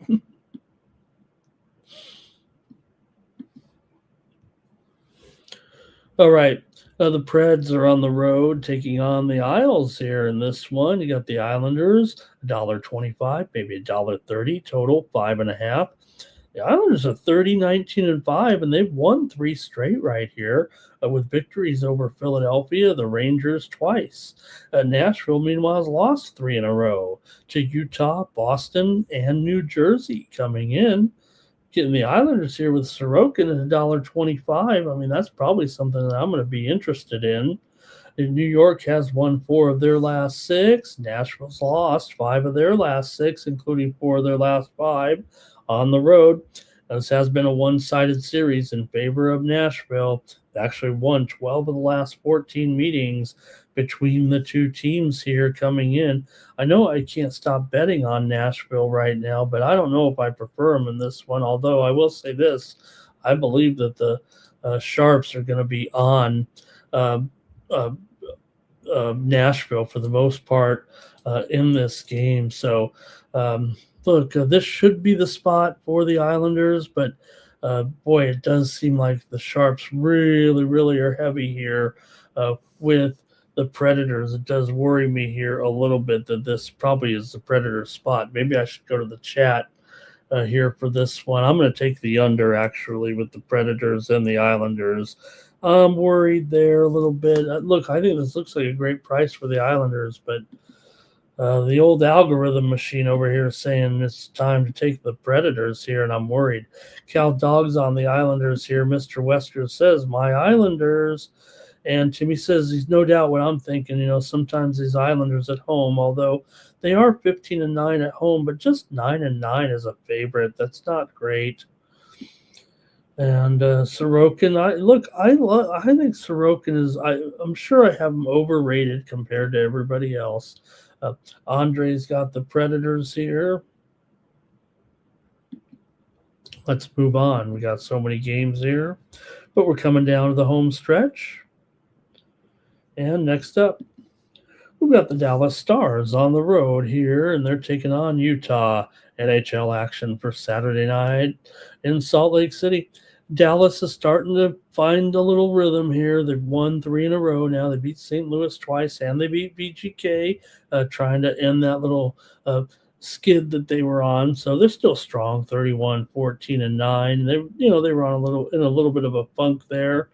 All right. The Preds are on the road taking on the Isles here in this one. You got the Islanders, $1.25, maybe $1.30, total 5.5. The Islanders are 30-19-5, and they've won 3 straight right here with victories over Philadelphia, the Rangers twice. Nashville, meanwhile, has lost 3 in a row to Utah, Boston, and New Jersey coming in. Getting the Islanders here with Sorokin at $1.25. I mean, that's probably something that I'm going to be interested in. New York has won 4 of their last 6. Nashville's lost 5 of their last 6, including 4 of their last 5 on the road. This has been a one-sided series in favor of Nashville. They actually won 12 of the last 14 meetings between the two teams here coming in. I know I can't stop betting on Nashville right now, but I don't know if I prefer them in this one, although I will say this. I believe that the Sharps are going to be on Nashville for the most part in this game. So, look, this should be the spot for the Islanders, but boy, it does seem like the Sharps really, really are heavy here with the Predators. It does worry me here a little bit that this probably is the Predator spot. Maybe I should go to the chat here for this one. I'm going to take the under, actually, with the Predators and the Islanders. I'm worried there a little bit. Look, I think this looks like a great price for the Islanders, but the old algorithm machine over here is saying it's time to take the Predators here, and I'm worried. Cal Dog's on the Islanders here. Mr. Wesker says, my Islanders. And Timmy says he's no doubt what I'm thinking. Sometimes these Islanders at home, although they are 15-9 at home, but just 9-9 as a favorite. That's not great. And Sorokin, I think Sorokin is. I'm sure I have him overrated compared to everybody else. Andre's got the Predators here. Let's move on. We got so many games here, but we're coming down to the home stretch. And next up, we've got the Dallas Stars on the road here, and they're taking on Utah. NHL action for Saturday night in Salt Lake City. Dallas is starting to find a little rhythm here. They've won 3 in a row now. They beat St. Louis twice, and they beat VGK, trying to end that little skid that they were on. So they're still strong, 31-14-9. They were on a little bit of a funk there.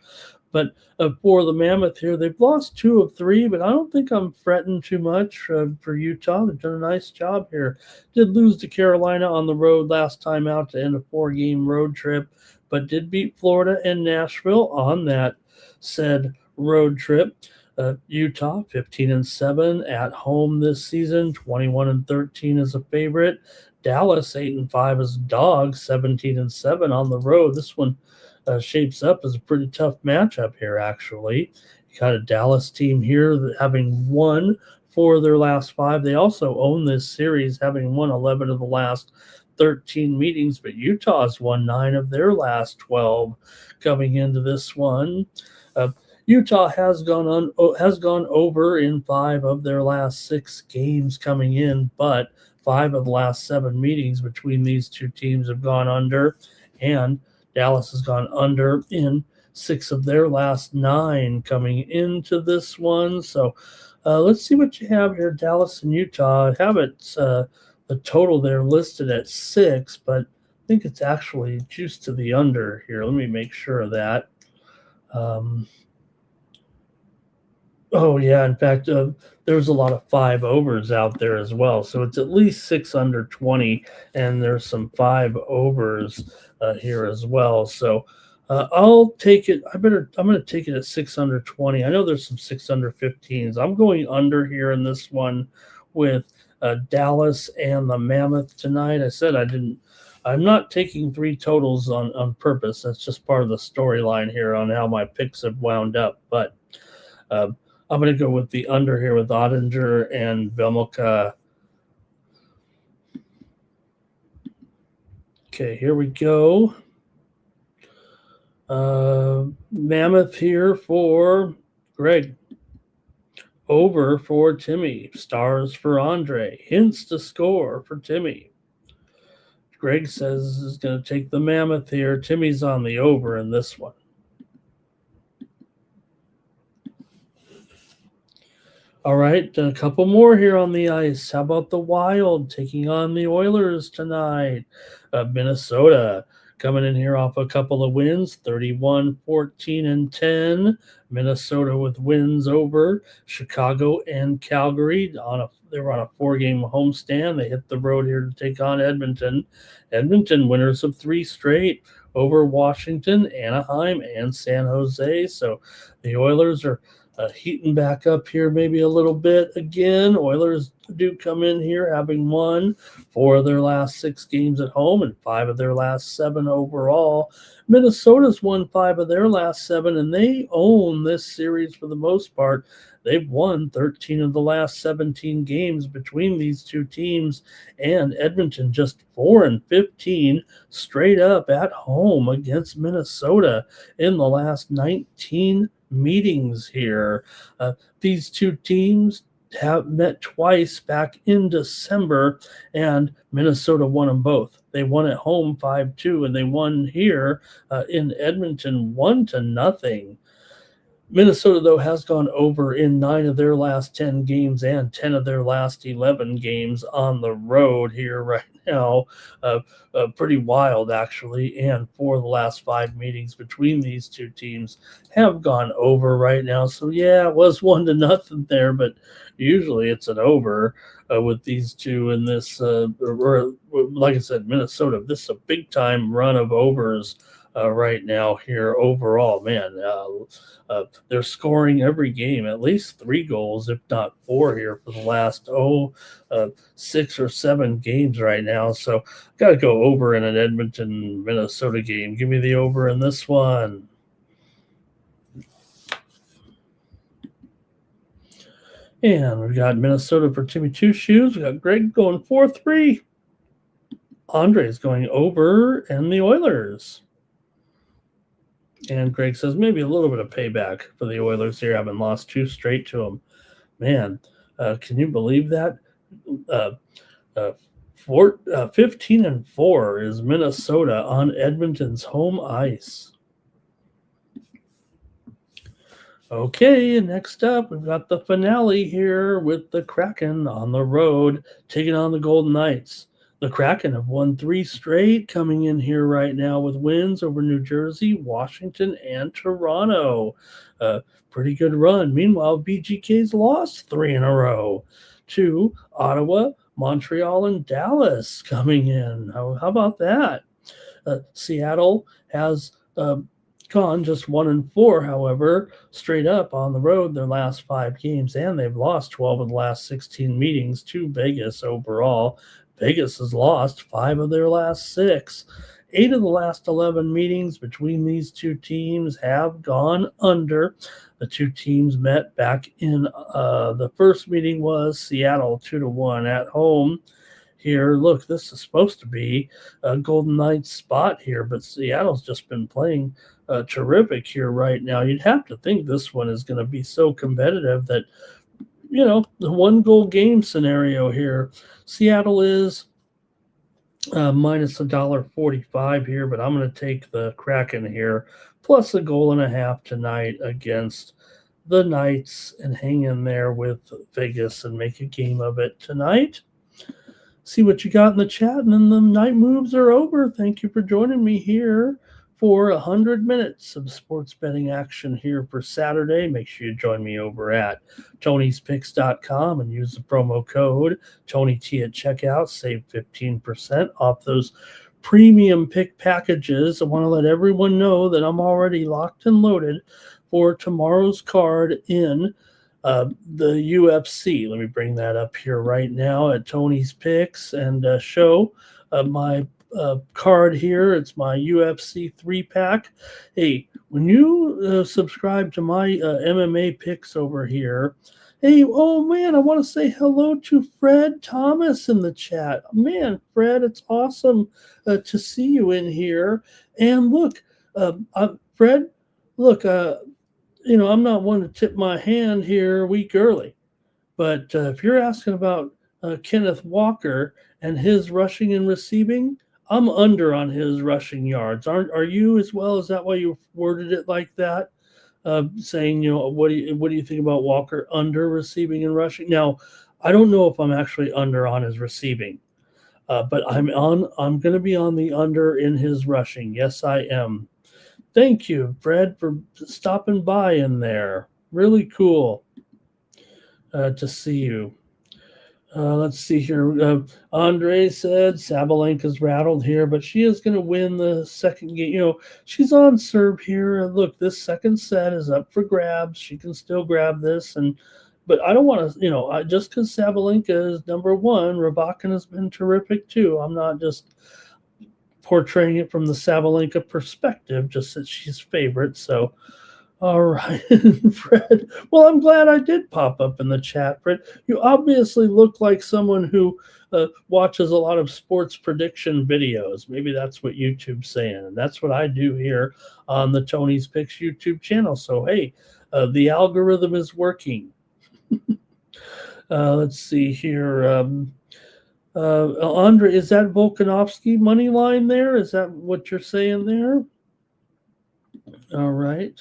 But for the Mammoth here, they've lost 2 of 3, but I don't think I'm fretting too much for Utah. They've done a nice job here. Did lose to Carolina on the road last time out to end a 4-game road trip, but did beat Florida and Nashville on that said road trip. Utah 15-7 at home this season, 21-13 as a favorite. Dallas 8-5 as a dog, 17-7 on the road. This one shapes up as a pretty tough matchup here, actually. You got a Dallas team here having won 4 of their last 5. They also own this series, having won 11 of the last 13 meetings, but Utah's won 9 of their last 12 coming into this one. Utah has gone over in 5 of their last 6 games coming in, but 5 of the last 7 meetings between these two teams have gone under, and Dallas has gone under in 6 of their last 9 coming into this one. So let's see what you have here. Dallas and Utah have it. The total there listed at 6, but I think it's actually juiced to the under here. Let me make sure of that. Oh, yeah. In fact, there's a lot of 5 overs out there as well. So it's at least 6 under 20, and there's some 5 overs here as well. So I'll take it. I'm going to take it at 6 under 20. I know there's some 6 under 15s. I'm going under here in this one with Dallas and the Mammoth tonight. I said I'm not taking 3 totals on purpose. That's just part of the storyline here on how my picks have wound up. But I'm going to go with the under here with Ottinger and Vejmelka. Okay, here we go. Mammoth here for Greg. Over for Timmy. Stars for Andre. Hints to score for Timmy. Greg says is going to take the Mammoth here. Timmy's on the over in this one. All right, a couple more here on the ice. How about the Wild taking on the Oilers tonight? Minnesota coming in here off a couple of wins, 31, 14, and 10. Minnesota with wins over Chicago and Calgary. They were on a 4-game homestand. They hit the road here to take on Edmonton. Edmonton winners of 3 straight over Washington, Anaheim, and San Jose. So the Oilers are heating back up here maybe a little bit again. Oilers do come in here having won 4 of their last 6 games at home and 5 of their last 7 overall. Minnesota's won 5 of their last 7, and they own this series for the most part. They've won 13 of the last 17 games between these two teams, and Edmonton just 4-15 straight up at home against Minnesota in the last 19 meetings here. These two teams have met twice back in December, and Minnesota won them both. They won at home 5-2, and they won here in Edmonton 1-0. Minnesota, though, has gone over in 9 of their last 10 games and 10 of their last 11 games on the road here right now. Pretty wild, actually. And 4 of the last 5 meetings between these two teams have gone over right now. So, yeah, it was 1-0 there, but usually it's an over with these two in this. Like I said, Minnesota, this is a big-time run of overs right now here overall. Man, they're scoring every game, at least 3 goals, if not 4 here for the last 6 or 7 games right now. So got to go over in an Edmonton, Minnesota game. Give me the over in this one. And we've got Minnesota for Timmy Two Shoes. We got Greg going 4-3. Andre's going over and the Oilers. And Greg says maybe a little bit of payback for the Oilers here, having lost 2 straight to them. Man, can you believe that? 15-4 is Minnesota on Edmonton's home ice. Okay, next up, we've got the finale here with the Kraken on the road, taking on the Golden Knights. The Kraken have won 3 straight, coming in here right now with wins over New Jersey, Washington, and Toronto. Pretty good run. Meanwhile, BGK's lost 3 in a row to Ottawa, Montreal, and Dallas coming in. How about that? Seattle has gone just 1-4, however, straight up on the road their last 5 games, and they've lost 12 of the last 16 meetings to Vegas overall. Vegas has lost 5 of their last 6. 8 of the last 11 meetings between these two teams have gone under. The two teams met back in the first meeting was Seattle 2-1 at home. Here, look, this is supposed to be a Golden Knights spot here, but Seattle's just been playing terrific here right now. You'd have to think this one is going to be so competitive that, the 1-goal game scenario here. Seattle is minus $1.45 here, but I'm going to take the Kraken here, plus a goal and a half tonight against the Knights, and hang in there with Vegas and make a game of it tonight. See what you got in the chat, and then the night moves are over. Thank you for joining me here for 100 minutes of sports betting action here for Saturday. Make sure you join me over at Tony'sPicks.com and use the promo code TonyT at checkout. Save 15% off those premium pick packages. I want to let everyone know that I'm already locked and loaded for tomorrow's card in the UFC. Let me bring that up here right now at Tony's Picks and show my card here. It's my UFC 3-pack. Hey, when you subscribe to my MMA picks over here, hey, oh man, I want to say hello to Fred Thomas in the chat. Man, Fred, it's awesome to see you in here. And look, Fred, look, I'm not one to tip my hand here a week early, but if you're asking about Kenneth Walker and his rushing and receiving, I'm under on his rushing yards. Are you as well? Is that why you worded it like that? Saying, what do you think about Walker under receiving and rushing? Now, I don't know if I'm actually under on his receiving, but I'm going to be on the under in his rushing. Yes, I am. Thank you, Fred, for stopping by in there. Really cool to see you. Let's see here. Andre said Sabalenka's rattled here, but she is going to win the second game. She's on serve here. Look, this second set is up for grabs. She can still grab this, but I don't want to. Just because Sabalenka is number one, Rybakina has been terrific too. I'm not just portraying it from the Sabalenka perspective, just that she's favorite. So, all right, Fred. Well, I'm glad I did pop up in the chat, Fred. You obviously look like someone who watches a lot of sports prediction videos. Maybe that's what YouTube's saying, and that's what I do here on the Tony's Picks YouTube channel. So, hey, the algorithm is working. Let's see here. Andre, is that Volkanovski money line there? Is that what you're saying there? All right.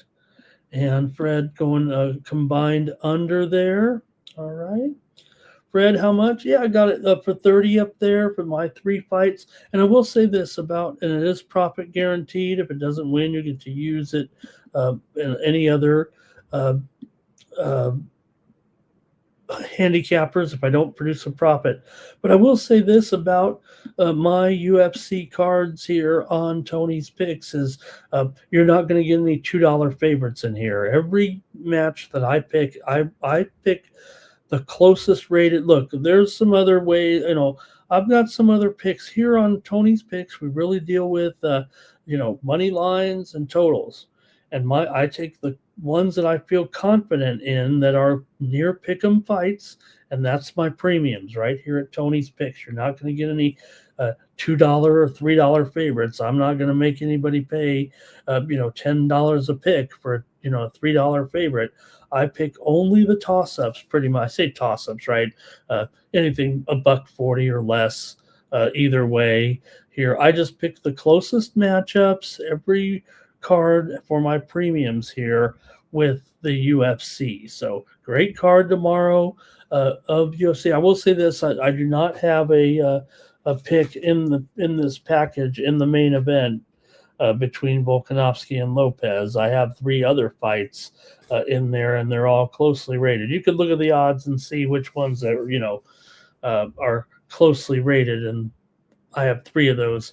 And Fred going combined under there. All right. Fred, how much? Yeah, I got it up for 30 up there for my 3 fights. And I will say this and it is profit guaranteed. If it doesn't win, you get to use it in any other handicappers if I don't produce a profit. But I will say this about my UFC cards here on Tony's Picks is you're not going to get any $2 favorites in here. Every match that I pick, I pick the closest rated. Look, there's some other ways, I've got some other picks here on Tony's Picks. We really deal with money lines and totals. And I take the ones that I feel confident in that are near pick'em fights, and that's my premiums right here at Tony's Picks. You're not going to get any $2 or $3 favorites. I'm not going to make anybody pay $10 a pick for a $3 favorite. I pick only the toss-ups, pretty much. I say toss-ups, right? Anything $1.40 or less, either way. Here, I just pick the closest matchups every card for my premiums here with the UFC. So great card tomorrow of UFC. I will say this: I do not have a pick in this package in the main event between Volkanovski and Lopez. I have 3 other fights in there, and they're all closely rated. You could look at the odds and see which ones that are closely rated, and I have 3 of those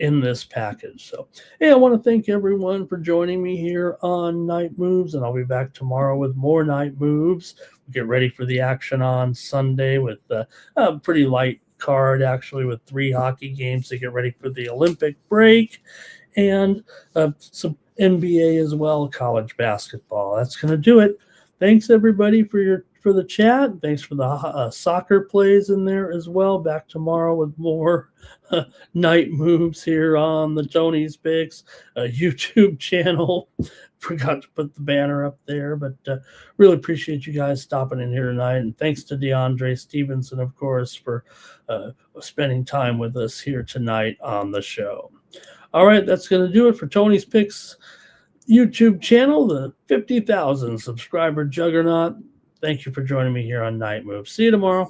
in this package. So, hey, I want to thank everyone for joining me here on Night Moves, and I'll be back tomorrow with more Night Moves. We'll get ready for the action on Sunday with a pretty light card, actually, with 3 hockey games to get ready for the Olympic break, and some NBA as well, college basketball. That's going to do it. Thanks, everybody, for your for the chat. Thanks for the soccer plays in there as well. Back tomorrow with more night moves here on the Tony's Picks YouTube channel. Forgot to put the banner up there, but really appreciate you guys stopping in here tonight. And thanks to DeAndre Stevenson, of course, for spending time with us here tonight on the show. All right, that's going to do it for Tony's Picks YouTube channel, the 50,000 subscriber juggernaut. Thank you for joining me here on Night Move. See you tomorrow.